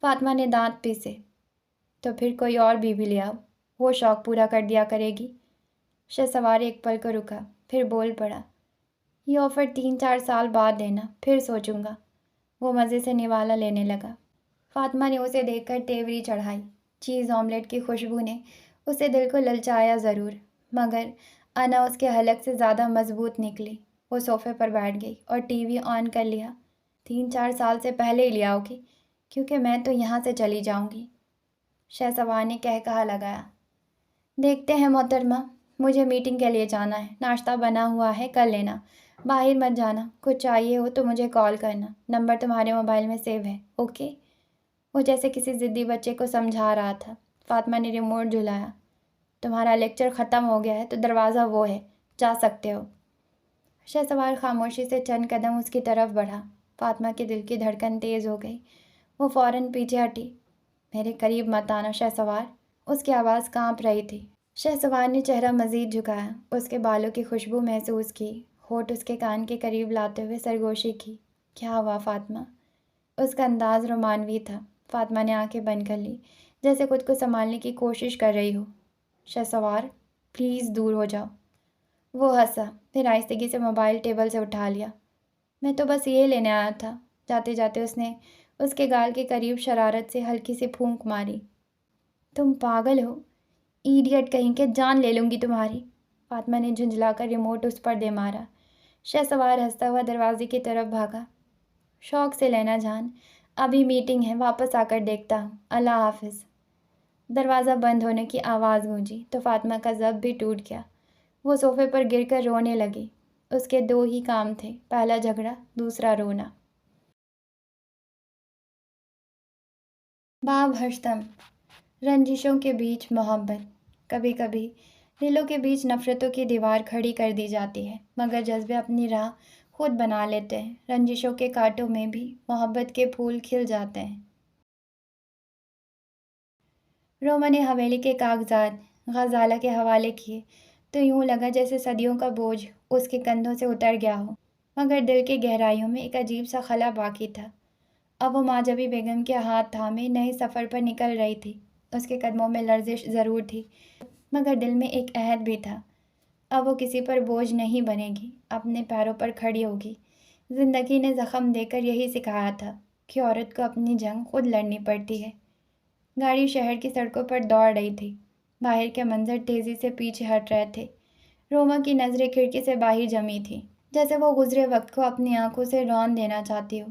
فاطمہ نے دانت پیسے۔ تو پھر کوئی اور بیوی لے آؤ، وہ شوق پورا کر دیا کرے گی۔ شہسوار ایک پل کو رکا، پھر بول پڑا۔ یہ آفر 3-4 سال بعد دینا، پھر سوچوں گا۔ وہ مزے سے نوالا لینے لگا۔ فاطمہ نے اسے دیکھ کر تیوری چڑھائی۔ چیز آملیٹ کی خوشبو نے اسے دل کو للچایا ضرور، مگر انا اس کے حلق سے زیادہ مضبوط نکلی۔ وہ صوفے پر بیٹھ گئی اور ٹی وی آن کر لیا۔ 3-4 سال سے پہلے ہی لے آؤ گی، کیونکہ میں تو یہاں سے چلی جاؤں گی، شہسوار نے کہا لگایا۔ دیکھتے ہیں محترمہ، مجھے میٹنگ کے لیے جانا ہے، ناشتہ بنا ہوا ہے کر لینا، باہر مت جانا، کچھ چاہیے ہو تو مجھے کال کرنا، نمبر تمہارے موبائل میں سیو ہے، اوکے؟ وہ جیسے کسی ضدی بچے کو سمجھا رہا تھا۔ فاطمہ نے ریموٹ جھلایا۔ تمہارا لیکچر ختم ہو گیا ہے تو دروازہ وہ ہے، جا سکتے ہو۔ شہسوار خاموشی سے چند قدم اس کی طرف بڑھا۔ فاطمہ کے دل کی دھڑکن تیز ہو گئی۔ وہ فوراً پیچھے ہٹی۔ میرے قریب مت آنا شہسوار، اس کی آواز کانپ رہی تھی۔ شہسوار نے چہرہ مزید جھکایا، اس کے بالوں کی خوشبو محسوس کی، ہونٹ اس کے کان کے قریب لاتے ہوئے سرگوشی کی۔ کیا ہوا فاطمہ؟ اس کا انداز رومانوی تھا۔ فاطمہ نے آنکھیں بند کر لی، جیسے خود کو سنبھالنے کی کوشش کر رہی ہو۔ شہسوار پلیز دور ہو جاؤ۔ وہ ہنسا، پھر آہستگی سے موبائل ٹیبل سے اٹھا لیا۔ میں تو بس یہ لینے آیا تھا۔ جاتے جاتے اس نے اس کے گال کے قریب شرارت سے ہلکی سی پھونک ماری۔ تم پاگل ہو، ایڈیٹ کہیں کہ جان لے لوں گی تمہاری۔ فاطمہ نے جھنجھلا کر ریموٹ اس پر دے مارا۔ شہسوار ہنستا ہوا دروازے کی طرف بھاگا۔ شوق سے لینا جان، ابھی میٹنگ ہے، واپس آ کر دیکھتا ہوں، اللہ حافظ۔ دروازہ بند ہونے کی آواز گونجی تو فاطمہ کا ضبط بھی ٹوٹ گیا۔ وہ صوفے پر گر کر رونے لگی۔ اس کے 2 ہی کام تھے، پہلا جھگڑا، دوسرا رونا۔ باب 8 رنجشوں کے بیچ محبت۔ کبھی کبھی دلوں کے بیچ نفرتوں کی دیوار کھڑی کر دی جاتی ہے، مگر جذبے اپنی راہ خود بنا لیتے ہیں۔ رنجشوں کے کانٹوں میں بھی محبت کے پھول کھل جاتے ہیں۔ روما نے حویلی کے کاغذات غزالہ کے حوالے کیے تو یوں لگا جیسے صدیوں کا بوجھ اس کے کندھوں سے اتر گیا ہو، مگر دل کی گہرائیوں میں ایک عجیب سا خلا باقی تھا۔ اب وہ ماجبی بیگم کے ہاتھ تھامے نئے سفر پر نکل رہی تھی۔ اس کے قدموں میں لرزش ضرور تھی، مگر دل میں ایک عہد بھی تھا۔ اب وہ کسی پر بوجھ نہیں بنے گی، اپنے پیروں پر کھڑی ہوگی۔ زندگی نے زخم دے کر یہی سکھایا تھا کہ عورت کو اپنی جنگ خود لڑنی پڑتی ہے۔ گاڑی شہر کی سڑکوں پر دوڑ رہی تھی۔ باہر کے منظر تیزی سے پیچھے ہٹ رہے تھے۔ روما کی نظریں کھڑکی سے باہر جمی تھیں، جیسے وہ گزرے وقت کو اپنی آنکھوں سے رون دینا چاہتی ہو۔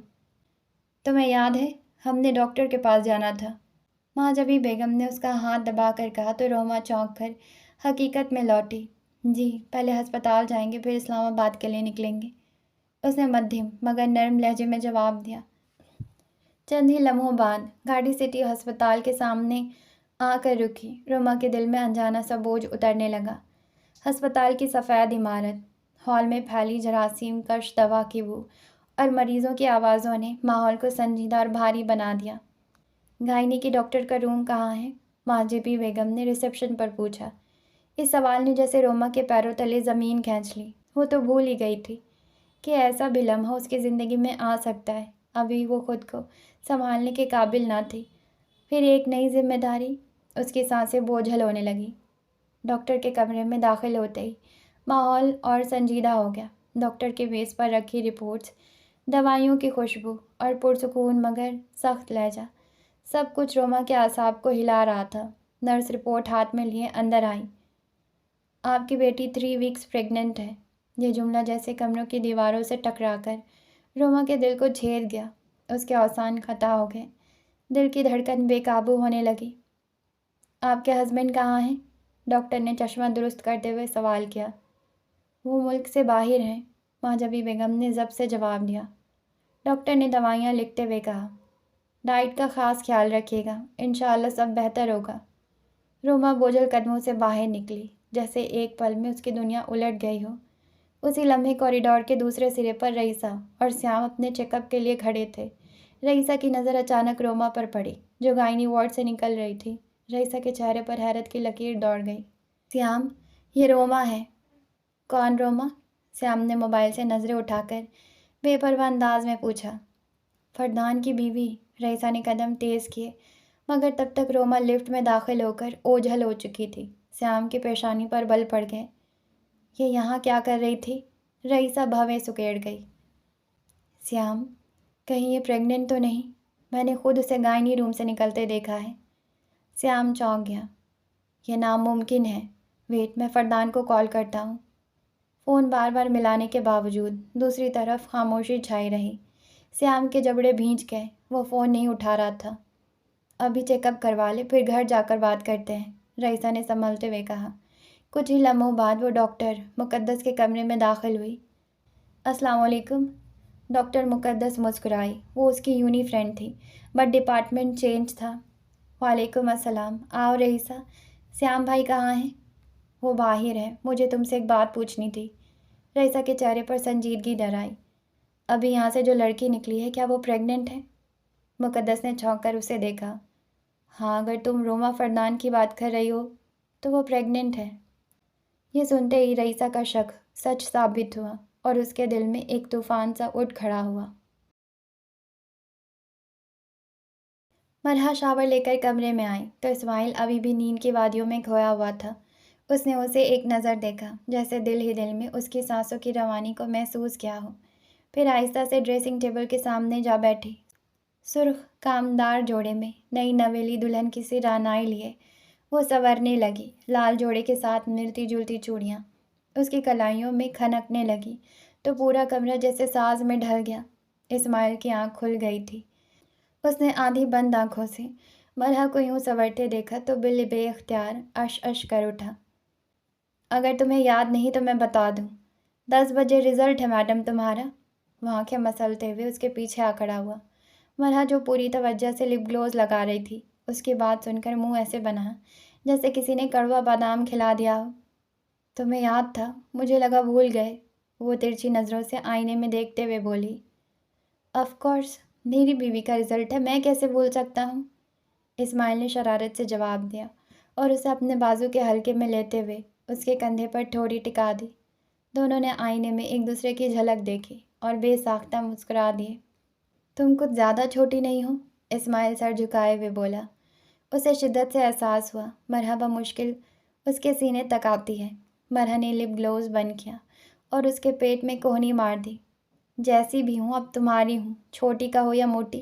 تمہیں یاد ہے ہم نے ڈاکٹر کے پاس جانا تھا؟ مہاجبی بیگم نے اس کا ہاتھ دبا کر کہا تو روما چونک کر حقیقت میں لوٹی۔ جی، پہلے ہسپتال جائیں گے، پھر اسلام آباد کے لیے نکلیں گے، اس نے مدھم مگر نرم لہجے میں جواب دیا۔ چند ہی لمحوں بعد گاڑی سٹی ہسپتال کے سامنے آ کر رکی۔ روما کے دل میں انجانا سا بوجھ اترنے لگا۔ ہسپتال کی سفید عمارت، ہال میں پھیلی جراثیم کش دوا کی بو اور مریضوں کی آوازوں نے ماحول کو سنجیدہ اور بھاری بنا دیا۔ گائنی کی ڈاکٹر کا روم کہاں ہے؟ مہاجبی بیگم نے ریسیپشن پر پوچھا۔ اس سوال نے جیسے روما کے پیروں تلے زمین کھینچ لی۔ وہ تو بھول ہی گئی تھی کہ ایسا بھی لمحہ اس کی زندگی میں آ سکتا ہے۔ ابھی وہ خود کو سنبھالنے کے قابل نہ تھی، پھر ایک نئی ذمہ داری۔ اس کی سانسیں بوجھل ہونے لگیں۔ ڈاکٹر کے کمرے میں داخل ہوتے ہی ماحول اور سنجیدہ ہو گیا۔ ڈاکٹر کے میز پر رکھی رپورٹس، دوائیوں کی خوشبو اور پرسکون مگر سخت لہجہ، سب کچھ روما کے اعصاب کو ہلا رہا تھا۔ نرس رپورٹ ہاتھ میں لیے اندر آئی۔ آپ کی بیٹی 3 ویکس پریگننٹ ہے۔ یہ جملہ جیسے کمروں کی دیواروں سے ٹکرا کر روما کے دل کو چھید گیا۔ اس کے اوسان خطا ہو گئے، دل کی دھڑکن بے قابو ہونے لگی۔ آپ کے ہسبینڈ کہاں ہیں؟ ڈاکٹر نے چشمہ درست کرتے ہوئے سوال کیا۔ وہ ملک سے باہر ہیں، مہاجبی بیگم نے ضبط سے جواب دیا۔ ڈاکٹر نے دوائیاں لکھتے ہوئے کہا۔ ڈائٹ کا خاص خیال رکھیے گا، انشاءاللہ سب بہتر ہوگا۔ روما بوجھل قدموں سے باہر نکلی، جیسے ایک پل میں اس کی دنیا الٹ گئی ہو۔ اسی لمحے کوریڈور کے دوسرے سرے پر رئیسہ اور سیام اپنے چیک اپ کے لیے کھڑے تھے۔ رئیسہ کی نظر اچانک روما پر پڑی، جو گائنی وارڈ سے نکل رہی تھی۔ رئیسہ کے چہرے پر حیرت کی لکیر دوڑ گئی۔ سیام، یہ روما ہے۔ کون روما؟ سیام نے موبائل سے نظریں اٹھا کر بے پرواہ انداز میں پوچھا۔ فردان کی بیوی۔ رئیسہ نے قدم تیز کیے، مگر تب تک روما لفٹ میں داخل ہو کر اوجھل ہو چکی تھی۔ سیام کی پیشانی پر بل پڑ گئے۔ یہ یہاں کیا کر رہی تھی؟ رئیسہ بھویں سکیڑ گئی۔ سیام، کہیں یہ پریگننٹ تو نہیں؟ میں نے خود اسے گائنی روم سے نکلتے دیکھا ہے۔ سیام چونک گیا۔ یہ ناممکن ہے۔ ویٹ، میں فردان کو کال کرتا ہوں۔ فون بار بار ملانے کے باوجود دوسری طرف خاموشی چھائی رہی۔ سیام کے جبڑے بھینچ گئے، وہ فون نہیں اٹھا رہا تھا۔ ابھی چیک اپ کروا لے، پھر گھر جا کر بات کرتے ہیں، رئیسہ نے سنبھلتے ہوئے کہا۔ کچھ ہی لمحوں بعد وہ ڈاکٹر مقدس کے کمرے میں داخل ہوئی۔ السلام علیکم۔ ڈاکٹر مقدس مسکرائی۔ وہ اس کی یونی فرینڈ تھی، بٹ ڈپارٹمنٹ چینج تھا۔ وعلیکم السلام۔ آؤ رئیسہ، سیام بھائی کہاں ہیں؟ وہ باہر ہے، مجھے تم سے ایک بات پوچھنی تھی۔ رئیسہ کے چہرے پر سنجیدگی ڈر آئی۔ ابھی یہاں سے جو لڑکی نکلی ہے، کیا وہ پریگننٹ ہے؟ مقدس نے چونک کر اسے دیکھا۔ ہاں، اگر تم روما فردان کی بات کر رہی ہو تو وہ پریگننٹ ہے۔ یہ سنتے ہی رئیسہ کا شک سچ ثابت ہوا اور اس کے دل میں ایک طوفان سا اٹھ کھڑا ہوا۔ مرحا شاور لے کر کمرے میں آئی تو اسماعیل ابھی بھی نیند کی وادیوں میں کھویا ہوا تھا۔ اس نے اسے ایک نظر دیکھا، جیسے دل ہی دل میں اس کی سانسوں کی روانی کو محسوس کیا ہو، پھر آہستہ سے ڈریسنگ ٹیبل کے سامنے جا بیٹھی۔ سرخ کامدار جوڑے میں نئی نویلی دلہن کی سی رعنائی لیے وہ سنورنے لگی۔ لال جوڑے کے ساتھ ملتی جلتی چوڑیاں اس کی کلائیوں میں کھنکنے لگی تو پورا کمرہ جیسے ساز میں ڈھل گیا۔ اسماعیل کی آنکھ کھل گئی تھی۔ اس نے آدھی بند آنکھوں سے مرحا کو یوں سنورتے دیکھا تو بے اختیار اش اش کر اٹھا۔ اگر تمہیں یاد نہیں تو میں بتا دوں، 10 بجے رزلٹ ہے میڈم تمہارا۔ وہ آنکھیں مسلتے ہوئے اس کے پیچھے آ کھڑا ہوا۔ مرحا جو پوری توجہ سے لپ گلوز لگا رہی تھی، اس کی بات سن کر منہ ایسے بنا جیسے کسی نے کڑوا بادام کھلا دیا ہو۔ تمہیں یاد تھا؟ مجھے لگا بھول گئے، وہ ترچھی نظروں سے آئینے میں دیکھتے ہوئے بولی۔ آف کورس، میری بیوی کا رزلٹ ہے، میں کیسے بھول سکتا ہوں؟ اسماعیل نے شرارت سے جواب دیا اور اسے اپنے بازو کے حلقے میں لیتے ہوئے اس کے کندھے پر ٹھوڑی ٹکا دی۔ دونوں نے آئینے میں ایک دوسرے کی جھلک دیکھی اور بے ساختہ مسکرا دیے۔ تم کچھ زیادہ چھوٹی نہیں ہو، اسماعیل سر جھکائے ہوئے بولا۔ اسے شدت سے احساس ہوا مرحا بمشکل اس کے سینے تک آتی ہے۔ مرحا نے لپ گلوز بند کیا اور اس کے پیٹ میں کوہنی مار دی۔ جیسی بھی ہوں اب تمہاری ہوں، چھوٹی کا ہو یا موٹی۔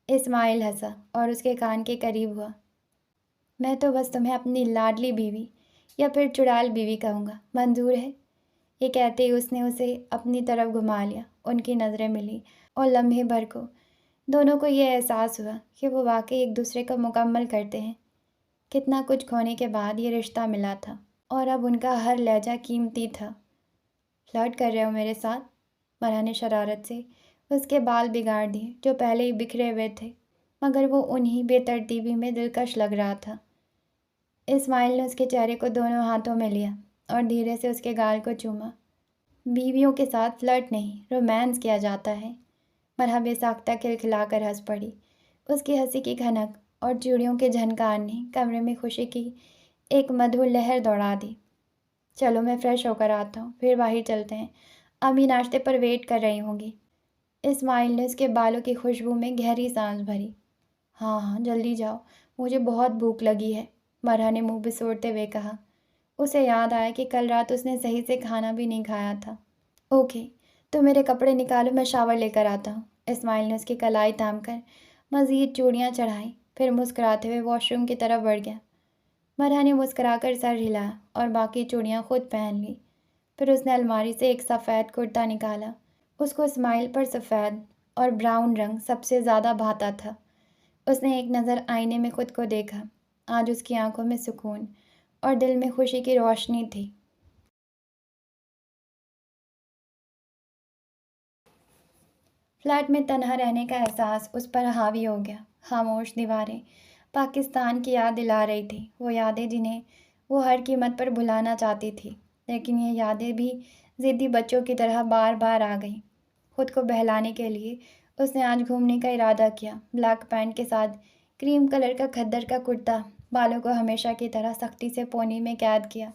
اسماعیل ہنسا اور اس کے کان کے قریب ہوا۔ میں تو بس تمہیں اپنی لاڈلی بیوی یا پھر چڑیل بیوی کہوں گا، منظور ہے؟ یہ کہتے ہی اس نے اسے اپنی طرف گھما لیا۔ ان کی نظریں ملی اور لمحے بھر کو دونوں کو یہ احساس ہوا کہ وہ واقعی ایک دوسرے کو مکمل کرتے ہیں۔ کتنا کچھ کھونے کے بعد یہ رشتہ ملا تھا اور اب ان کا ہر لہجہ قیمتی تھا۔ فلرٹ کر رہے ہو میرے ساتھ؟ مرا نے شرارت سے اس کے بال بگاڑ دیے جو پہلے ہی بکھرے ہوئے تھے، مگر وہ انہی بے ترتیبی میں دلکش لگ رہا تھا۔ اسماعیل نے اس کے چہرے کو دونوں ہاتھوں میں لیا اور دھیرے سے اس کے گال کو چوما۔ بیویوں کے ساتھ فلرٹ نہیں، رومانس کیا جاتا ہے۔ مرحبا بے ساختہ کھلکھلا کر ہنس پڑی۔ اس کی ہنسی کی کھنک اور چوڑیوں کے جھنکار نے کمرے میں خوشی کی ایک مدھر لہر دوڑا دی۔ چلو میں فریش ہو کر آتا ہوں، پھر باہر چلتے ہیں، امی ناشتے پر ویٹ کر رہی ہوں گی۔ اسماعیل نے اس کے بالوں کی خوشبو میں گہری سانس بھری۔ ہاں ہاں جلدی جاؤ، مجھے بہت بھوک لگی ہے، مرحا نے منہ بسوڑتے ہوئے کہا۔ اسے یاد آیا کہ کل رات اس نے صحیح سے کھانا بھی نہیں کھایا تھا۔ اوکے، تو میرے کپڑے نکالو، میں شاور لے کر آتا ہوں۔ اسماعیل نے اس کی کلائی تھام کر مزید چوڑیاں چڑھائیں، پھر مسکراتے ہوئے واش روم کی طرف بڑھ گیا۔ مرحا نے مسکرا کر سر ہلایا اور باقی چوڑیاں خود پہن لیں۔ پھر اس نے الماری سے ایک سفید کرتا نکالا۔ اس کو اسماعیل پر سفید اور براؤن رنگ سب سے زیادہ بھاتا تھا۔ اس نے ایک نظر آئینے میں خود کو دیکھا۔ آج اس کی آنکھوں میں سکون اور دل میں خوشی کی روشنی تھی۔ فلیٹ میں تنہا رہنے کا احساس اس پر حاوی ہو گیا۔ خاموش دیواریں پاکستان کی یاد دلا رہی تھی، وہ یادیں جنہیں وہ ہر قیمت پر بھلانا چاہتی تھی، لیکن یہ یادیں بھی ضدی بچوں کی طرح بار بار آ گئیں۔ خود کو بہلانے کے لیے اس نے آج گھومنے کا ارادہ کیا۔ بلیک پینٹ کے ساتھ کریم کلر کا کھدر کا کرتا، بالوں کو ہمیشہ کی طرح سختی سے پونی میں قید کیا،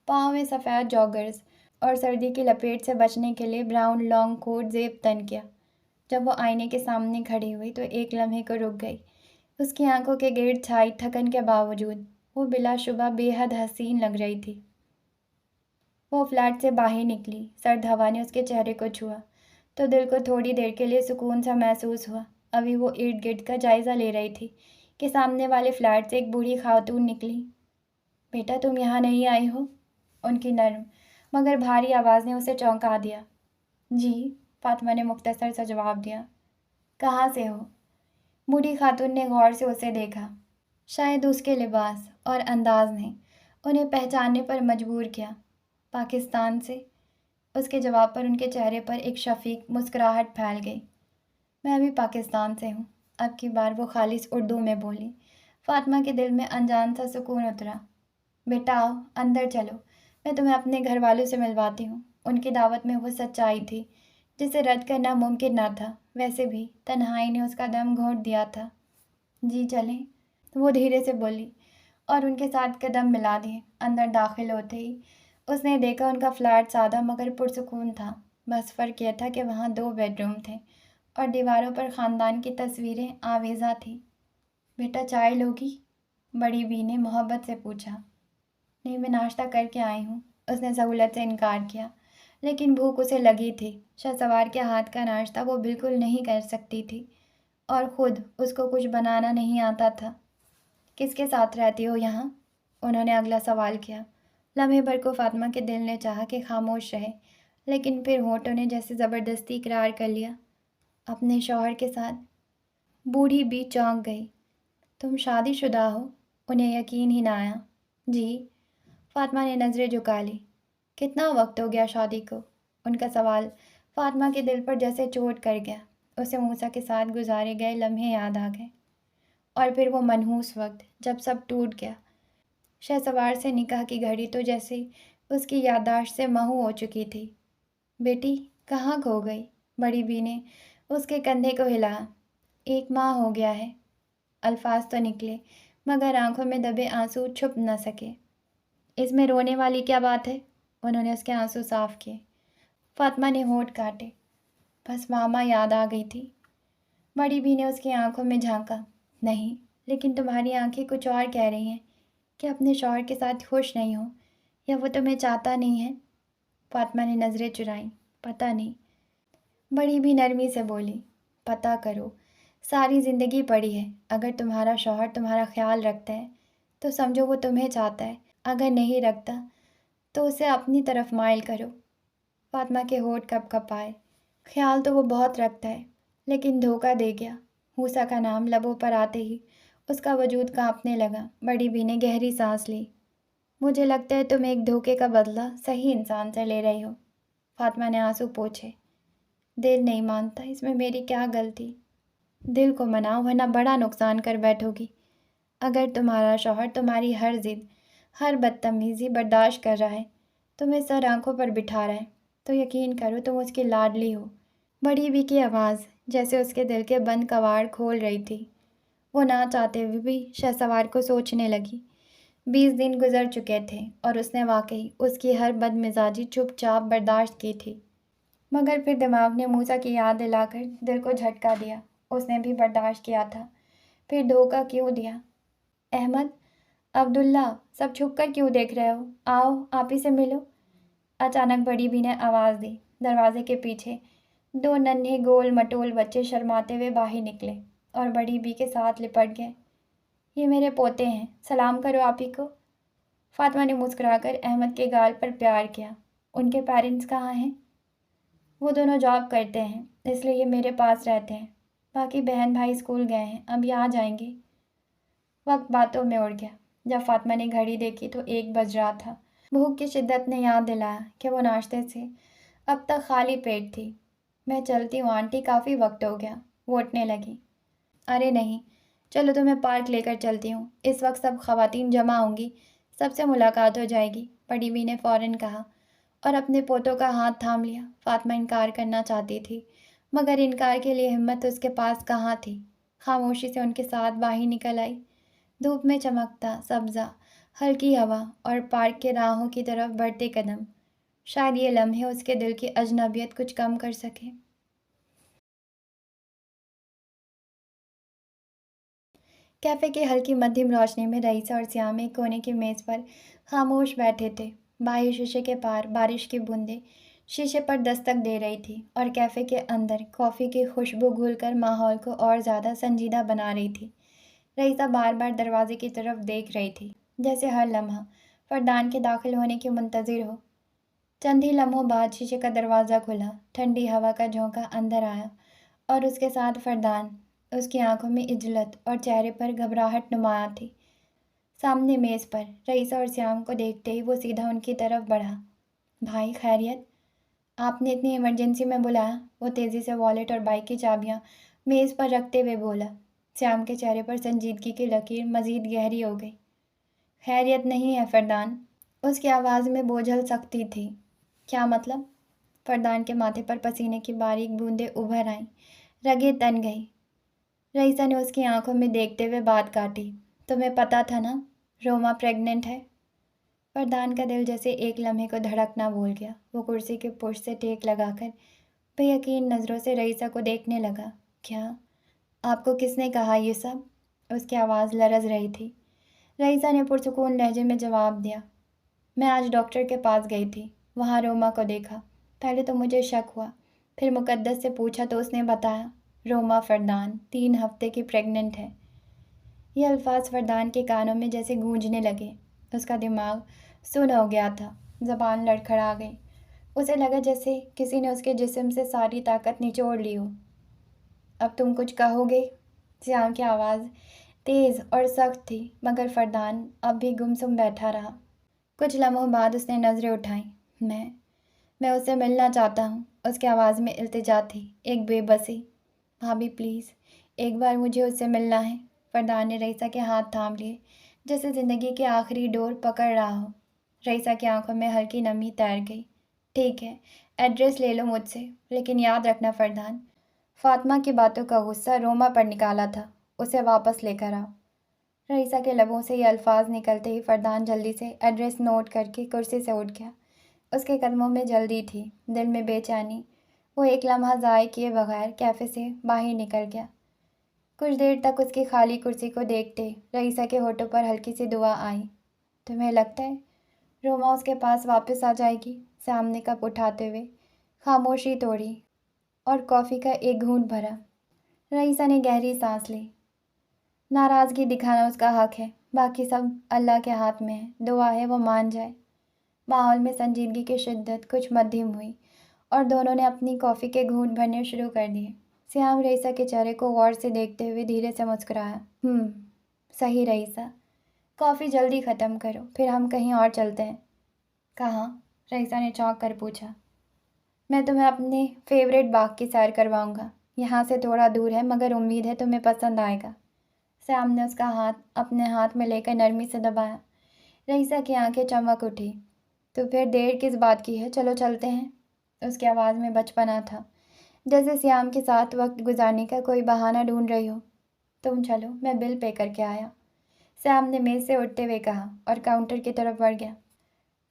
پاؤں میں سفید جاگرز اور سردی کی لپیٹ سے بچنے کے لیے براؤن لانگ کوٹ زیب تن کیا۔ جب وہ آئینے کے سامنے کھڑی ہوئی تو ایک لمحے کو رک گئی۔ اس کی آنکھوں کے گرد چھائی تھکن کے باوجود وہ بلا شبہ بے حد حسین لگ رہی تھی۔ وہ فلیٹ سے باہر نکلی، سرد ہوا نے اس کے چہرے کو چھوا تو دل کو تھوڑی دیر کے لیے سکون سا محسوس ہوا۔ ابھی وہ ارد گرد کا جائزہ لے رہی تھی کہ سامنے والے فلیٹ سے ایک بوڑھی خاتون نکلی۔ بیٹا تم یہاں نہیں آئی ہو؟ ان کی نرم مگر بھاری آواز نے اسے چونکا دیا۔ جی، فاطمہ نے مختصر سا جواب دیا۔ کہاں سے ہو؟ بوڑھی خاتون نے غور سے اسے دیکھا۔ شاید اس کے لباس اور انداز نے انہیں پہچاننے پر مجبور کیا۔ پاکستان سے؟ اس کے جواب پر ان کے چہرے پر ایک شفیق مسکراہٹ پھیل گئی۔ میں بھی پاکستان سے ہوں۔ اب کی بار وہ خالص اردو میں بولی۔ فاطمہ کے دل میں انجان سا سکون اترا۔ بیٹا آؤ، اندر چلو، میں تمہیں اپنے گھر والوں سے ملواتی ہوں۔ ان کی دعوت میں وہ سچائی تھی جسے رد کرنا ممکن نہ تھا۔ ویسے بھی تنہائی نے اس کا دم گھونٹ دیا تھا۔ جی چلیں، وہ دھیرے سے بولی اور ان کے ساتھ قدم ملا دیے۔ اندر داخل ہوتے ہی اس نے دیکھا ان کا فلیٹ سادہ مگر پرسکون تھا۔ بس فرق یہ تھا کہ وہاں 2 بیڈ روم تھے اور دیواروں پر خاندان کی تصویریں آویزاں تھیں۔ بیٹا چائے لوگی؟ بڑی بی نے محبت سے پوچھا۔ نہیں، میں ناشتہ کر کے آئی ہوں، اس نے سہولت سے انکار کیا، لیکن بھوک اسے لگی تھی۔ شہسوار کے ہاتھ کا ناشتہ وہ بالکل نہیں کر سکتی تھی اور خود اس کو کچھ بنانا نہیں آتا تھا۔ کس کے ساتھ رہتی ہو یہاں؟ انہوں نے اگلا سوال کیا۔ لمحے بھر کو فاطمہ کے دل نے چاہا کہ خاموش رہے، لیکن پھر ہونٹوں نے جیسے زبردستی اقرار کر لیا۔ اپنے شوہر کے ساتھ۔ بوڑھی بھی چونک گئی۔ تم شادی شدہ ہو؟ انہیں یقین ہی نہ آیا۔ جی، فاطمہ نے نظریں جھکا لی۔ کتنا وقت ہو گیا شادی کو؟ ان کا سوال فاطمہ کے دل پر جیسے چوٹ کر گیا۔ اسے موسیٰ کے ساتھ گزارے گئے لمحے یاد آ گئے، اور پھر وہ منحوس وقت جب سب ٹوٹ گیا۔ شہسوار سے نکاح کی گھڑی تو جیسے اس کی یادداشت سے محو ہو چکی تھی۔ بیٹی کہاں کھو گئی؟ بڑی بی نے اس کے کندھے کو ہلایا۔ 1 ماہ ہو گیا ہے۔ الفاظ تو نکلے مگر آنکھوں میں دبے آنسو چھپ نہ سکے۔ اس میں رونے والی کیا بات ہے؟ انہوں نے اس کے آنسو صاف کیے۔ فاطمہ نے ہونٹ کاٹے۔ بس ماما یاد آ گئی تھی۔ بڑی بی نے اس کی آنکھوں میں جھانکا۔ نہیں، لیکن تمہاری آنکھیں کچھ اور کہہ رہی ہیں کہ اپنے شوہر کے ساتھ خوش نہیں ہو، یا وہ تمہیں چاہتا نہیں ہے۔ فاطمہ نے نظریں چرائیں۔ پتہ نہیں۔ بڑی بھی نرمی سے بولی۔ پتہ کرو، ساری زندگی پڑی ہے، اگر تمہارا شوہر تمہارا خیال رکھتا ہے تو سمجھو وہ تمہیں چاہتا ہے، اگر نہیں رکھتا تو اسے اپنی طرف مائل کرو۔ فاطمہ کے ہونٹ کپ کپ آئے۔ خیال تو وہ بہت رکھتا ہے، لیکن دھوکہ دے گیا۔ موسیٰ کا نام لبوں پر آتے ہی اس کا وجود کانپنے لگا۔ بڑی بی نے گہری سانس لی۔ مجھے لگتا ہے تم ایک دھوکے کا بدلہ صحیح انسان سے لے رہی ہو۔ فاطمہ نے آنسو پوچھے۔ دل نہیں مانتا، اس میں میری کیا غلطی؟ دل کو مناؤ ورنہ بڑا نقصان کر بیٹھو گی۔ اگر تمہارا شوہر تمہاری ہر ضد، ہر بدتمیزی برداشت کر رہا ہے، تمہیں سر آنکھوں پر بٹھا رہا ہے، تو یقین کرو تم اس کی لاڈلی ہو۔ بڑی بی کی آواز جیسے اس کے دل کے بند کواڑ کھول رہی تھی۔ وہ نہ چاہتے ہوئے بھی شہسوار کو سوچنے لگی۔ 20 دن گزر چکے تھے اور اس نے واقعی اس کی ہر بد مزاجی چپ چاپ برداشت کی تھی، مگر پھر دماغ نے موسیٰ کی یاد دلا کر دل کو جھٹکا دیا۔ اس نے بھی برداشت کیا تھا، پھر دھوکہ کیوں دیا؟ احمد، عبداللہ، سب چھپ کر کیوں دیکھ رہے ہو؟ آؤ آپ ہی سے ملو۔ اچانک بڑی بی نے آواز دی۔ دروازے کے پیچھے 2 ننھے گول مٹول بچے شرماتے ہوئے باہر نکلے اور بڑی بی کے ساتھ لپٹ گئے۔ یہ میرے پوتے ہیں، سلام کرو آپ ہی کو۔ فاطمہ نے مسکرا کر احمد کے گال پر پیار کیا۔ ان کے پیرنٹس کہاں ہیں؟ وہ دونوں جاب کرتے ہیں، اس لیے یہ میرے پاس رہتے ہیں۔ باقی بہن بھائی اسکول گئے ہیں، ابھی آ جائیں گے۔ وقت باتوں میں اڑ گیا۔ جب فاطمہ نے گھڑی دیکھی تو 1 بج رہا تھا۔ بھوک کی شدت نے یاد دلایا کہ وہ ناشتے سے اب تک خالی پیٹ تھی۔ میں چلتی ہوں آنٹی، کافی وقت ہو گیا، وہ اٹھنے لگی۔ ارے نہیں، چلو تمہیں پارک لے کر چلتی ہوں، اس وقت سب خواتین جمع ہوں گی، سب سے ملاقات ہو جائے گی، بڑی بی نے فوراً کہا اور اپنے پوتوں کا ہاتھ تھام لیا۔ فاطمہ انکار کرنا چاہتی تھی، مگر انکار کے لیے ہمت اس کے پاس کہاں تھی۔ خاموشی سے ان کے ساتھ باہر نکل آئی۔ دھوپ میں چمکتا سبزہ، ہلکی ہوا اور پارک کے راہوں کی طرف بڑھتے قدم، شاید یہ لمحے اس کے دل کی اجنبیت کچھ کم کر سکے۔ کیفے کی ہلکی مدھم روشنی میں رئیسہ اور سیام ایک کونے کی میز پر خاموش بیٹھے تھے۔ باہر شیشے کے پار بارش کی بوندیں شیشے پر دستک دے رہی تھی اور کیفے کے اندر کافی کی خوشبو گھل کر ماحول کو اور زیادہ سنجیدہ بنا رہی تھی۔ رئیسہ بار بار دروازے کی طرف دیکھ رہی تھی، جیسے ہر لمحہ فردان کے داخل ہونے کی منتظر ہو۔ چند ہی لمحوں بعد شیشے کا دروازہ کھلا، ٹھنڈی ہوا کا جھونکا اندر آیا اور اس کے ساتھ فردان۔ اس کی آنکھوں میں عجلت اور چہرے پر گھبراہٹ نمایاں تھی۔ سامنے میز پر رئیسہ اور سیام کو دیکھتے ہی وہ سیدھا ان کی طرف بڑھا۔ بھائی خیریت؟ آپ نے اتنی ایمرجنسی میں بلایا؟ وہ تیزی سے والیٹ اور بائک کی چابیاں میز پر رکھتے ہوئے بولا۔ سیام کے چہرے پر سنجیدگی کی لکیر مزید گہری ہو گئی۔ خیریت نہیں ہے فردان، اس کی آواز میں بوجھل سختی تھی۔ کیا مطلب؟ فردان کے ماتھے پر پسینے کی باریک بوندیں ابھر آئیں، رگیں تن گئیں۔ رئیسہ نے اس کی آنکھوں میں دیکھتے ہوئے بات کاٹی۔ تمہیں پتہ تھا نا روما پریگننٹ ہے؟ فردان کا دل جیسے ایک لمحے کو دھڑکنا بھول گیا۔ وہ کرسی کے پشت سے ٹیک لگا کر بے یقین نظروں سے رئیسہ کو دیکھنے لگا۔ کیا؟ آپ کو کس نے کہا یہ سب؟ اس کی آواز لرز رہی تھی۔ رئیسہ نے پرسکون لہجے میں جواب دیا۔ میں آج ڈاکٹر کے پاس گئی تھی، وہاں روما کو دیکھا۔ پہلے تو مجھے شک ہوا، پھر مقدس سے پوچھا تو اس نے بتایا روما فردان 3 ہفتے کی پریگننٹ ہے۔ یہ الفاظ فردان کے کانوں میں جیسے گونجنے لگے۔ اس کا دماغ سن ہو گیا تھا، زبان لڑکھڑا گئی۔ اسے لگا جیسے کسی نے اس کے جسم سے ساری طاقت نچوڑ لی ہو۔ اب تم کچھ کہو گے؟ سیام کی آواز تیز اور سخت تھی، مگر فردان اب بھی گمسم بیٹھا رہا۔ کچھ لمحوں بعد اس نے نظریں اٹھائیں۔ میں اس سے ملنا چاہتا ہوں۔ اس کی آواز میں التجا تھی، ایک بے بسی۔ بھابھی پلیز، ایک بار مجھے اس سے ملنا ہے۔ فردان نے رئیسہ کے ہاتھ تھام لیے، جیسے زندگی کی آخری ڈور پکڑ رہا ہو۔ رئیسہ کی آنکھوں میں ہلکی نمی تیر گئی۔ ٹھیک ہے، ایڈریس لے لو مجھ سے، لیکن یاد رکھنا فردان، فاطمہ کی باتوں کا غصہ روما پر نکالا تھا، اسے واپس لے کر آؤ۔ رئیسہ کے لبوں سے یہ الفاظ نکلتے ہی فردان جلدی سے ایڈریس نوٹ کر کے کرسی سے اٹھ گیا۔ اس کے قدموں میں جلدی تھی، دل میں بے چینی۔ وہ ایک لمحہ ضائع کیے بغیر کیفے سے باہر نکل گیا۔ کچھ دیر تک اس کی خالی کرسی کو دیکھتے رئیسہ کے ہونٹوں پر ہلکی سی دعا آئی۔ تمہیں لگتا ہے روما اس کے پاس واپس آ جائے گی؟ سیام نے کپ اٹھاتے ہوئے خاموشی توڑی اور کافی کا ایک گھونٹ بھرا۔ رئیسہ نے گہری سانس لی۔ ناراضگی دکھانا اس کا حق ہے، باقی سب اللہ کے ہاتھ میں ہے، دعا ہے وہ مان جائے۔ ماحول میں سنجیدگی کی شدت کچھ مدھم ہوئی اور دونوں نے اپنی کافی کے گھونٹ بھرنے شروع کر دیے۔ سیام رئیسہ کے چہرے کو غور سے دیکھتے ہوئے دھیرے سے مسکرایا۔ صحیح رئیسہ، کافی جلدی ختم کرو، پھر ہم کہیں اور چلتے ہیں۔ کہاں؟ رئیسہ نے چونک کر پوچھا۔ میں تمہیں اپنے فیوریٹ باغ کی سیر کرواؤں گا، یہاں سے تھوڑا دور ہے مگر امید ہے تمہیں پسند آئے گا۔ سیام نے اس کا ہاتھ اپنے ہاتھ میں لے کر نرمی سے دبایا۔ رئیسہ کی آنکھیں چمک اٹھی۔ تو پھر دیر کس بات کی ہے، چلو چلتے ہیں۔ اس کی آواز میں بچپنا تھا، جیسے سیام کے ساتھ وقت گزارنے کا کوئی بہانہ ڈھونڈ رہی ہو۔ تم چلو، میں بل پے کر کے آیا، سیام نے میز سے اٹھتے ہوئے کہا اور کاؤنٹر کی طرف بڑھ گیا۔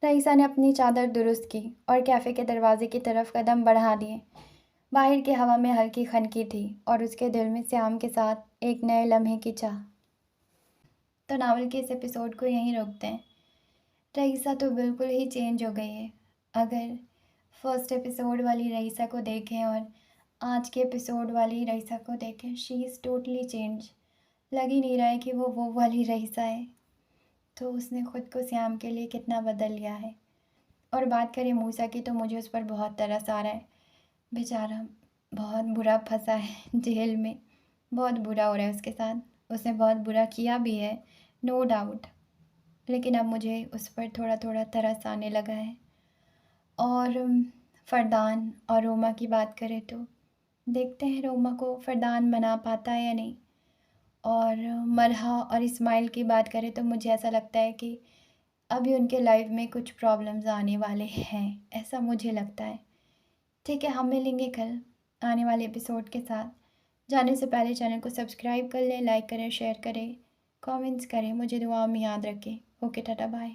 رئیسہ نے اپنی چادر درست کی اور کیفے کے دروازے کی طرف قدم بڑھا دیے۔ باہر کی ہوا میں ہلکی خنکی تھی اور اس کے دل میں سیام کے ساتھ ایک نئے لمحے کی چاہ۔ تو ناول کے اس ایپیسوڈ کو یہیں روکتے ہیں۔ رئیسہ تو بالکل ہی چینج ہو گئی ہے۔ اگر فرسٹ ایپیسوڈ والی رئیسہ کو دیکھیں اور آج کے ایپیسوڈ والی رئیسہ کو دیکھیں، شی از ٹوٹلی چینج۔ لگ ہی نہیں رہا ہے کہ وہ والی رئیسہ ہے۔ تو اس نے خود کو سیام کے لیے کتنا بدل لیا ہے۔ اور بات کریں موسیٰ کی تو مجھے اس پر بہت ترس آ رہا ہے۔ بیچارہ بہت برا پھنسا ہے جیل میں، بہت برا ہو رہا ہے اس کے ساتھ۔ اس نے بہت برا کیا بھی ہے، نو ڈاؤٹ، لیکن اب مجھے اس پر تھوڑا تھوڑا ترس آنے لگا ہے۔ اور فردان اور روما کی بات کریں تو دیکھتے ہیں روما کو فردان بنا پاتا ہے یا نہیں۔ اور مرحا اور اسماعیل کی بات کریں تو مجھے ایسا لگتا ہے کہ ابھی ان کے لائف میں کچھ پرابلمز آنے والے ہیں، ایسا مجھے لگتا ہے۔ ٹھیک ہے، ہم ملیں گے کل آنے والے ایپیسوڈ کے ساتھ۔ جانے سے پہلے چینل کو سبسکرائب کر لیں، لائک کریں، شیئر کریں، کامنٹس کریں، مجھے دعاؤں میں یاد رکھیں۔ Okay, tata, bye.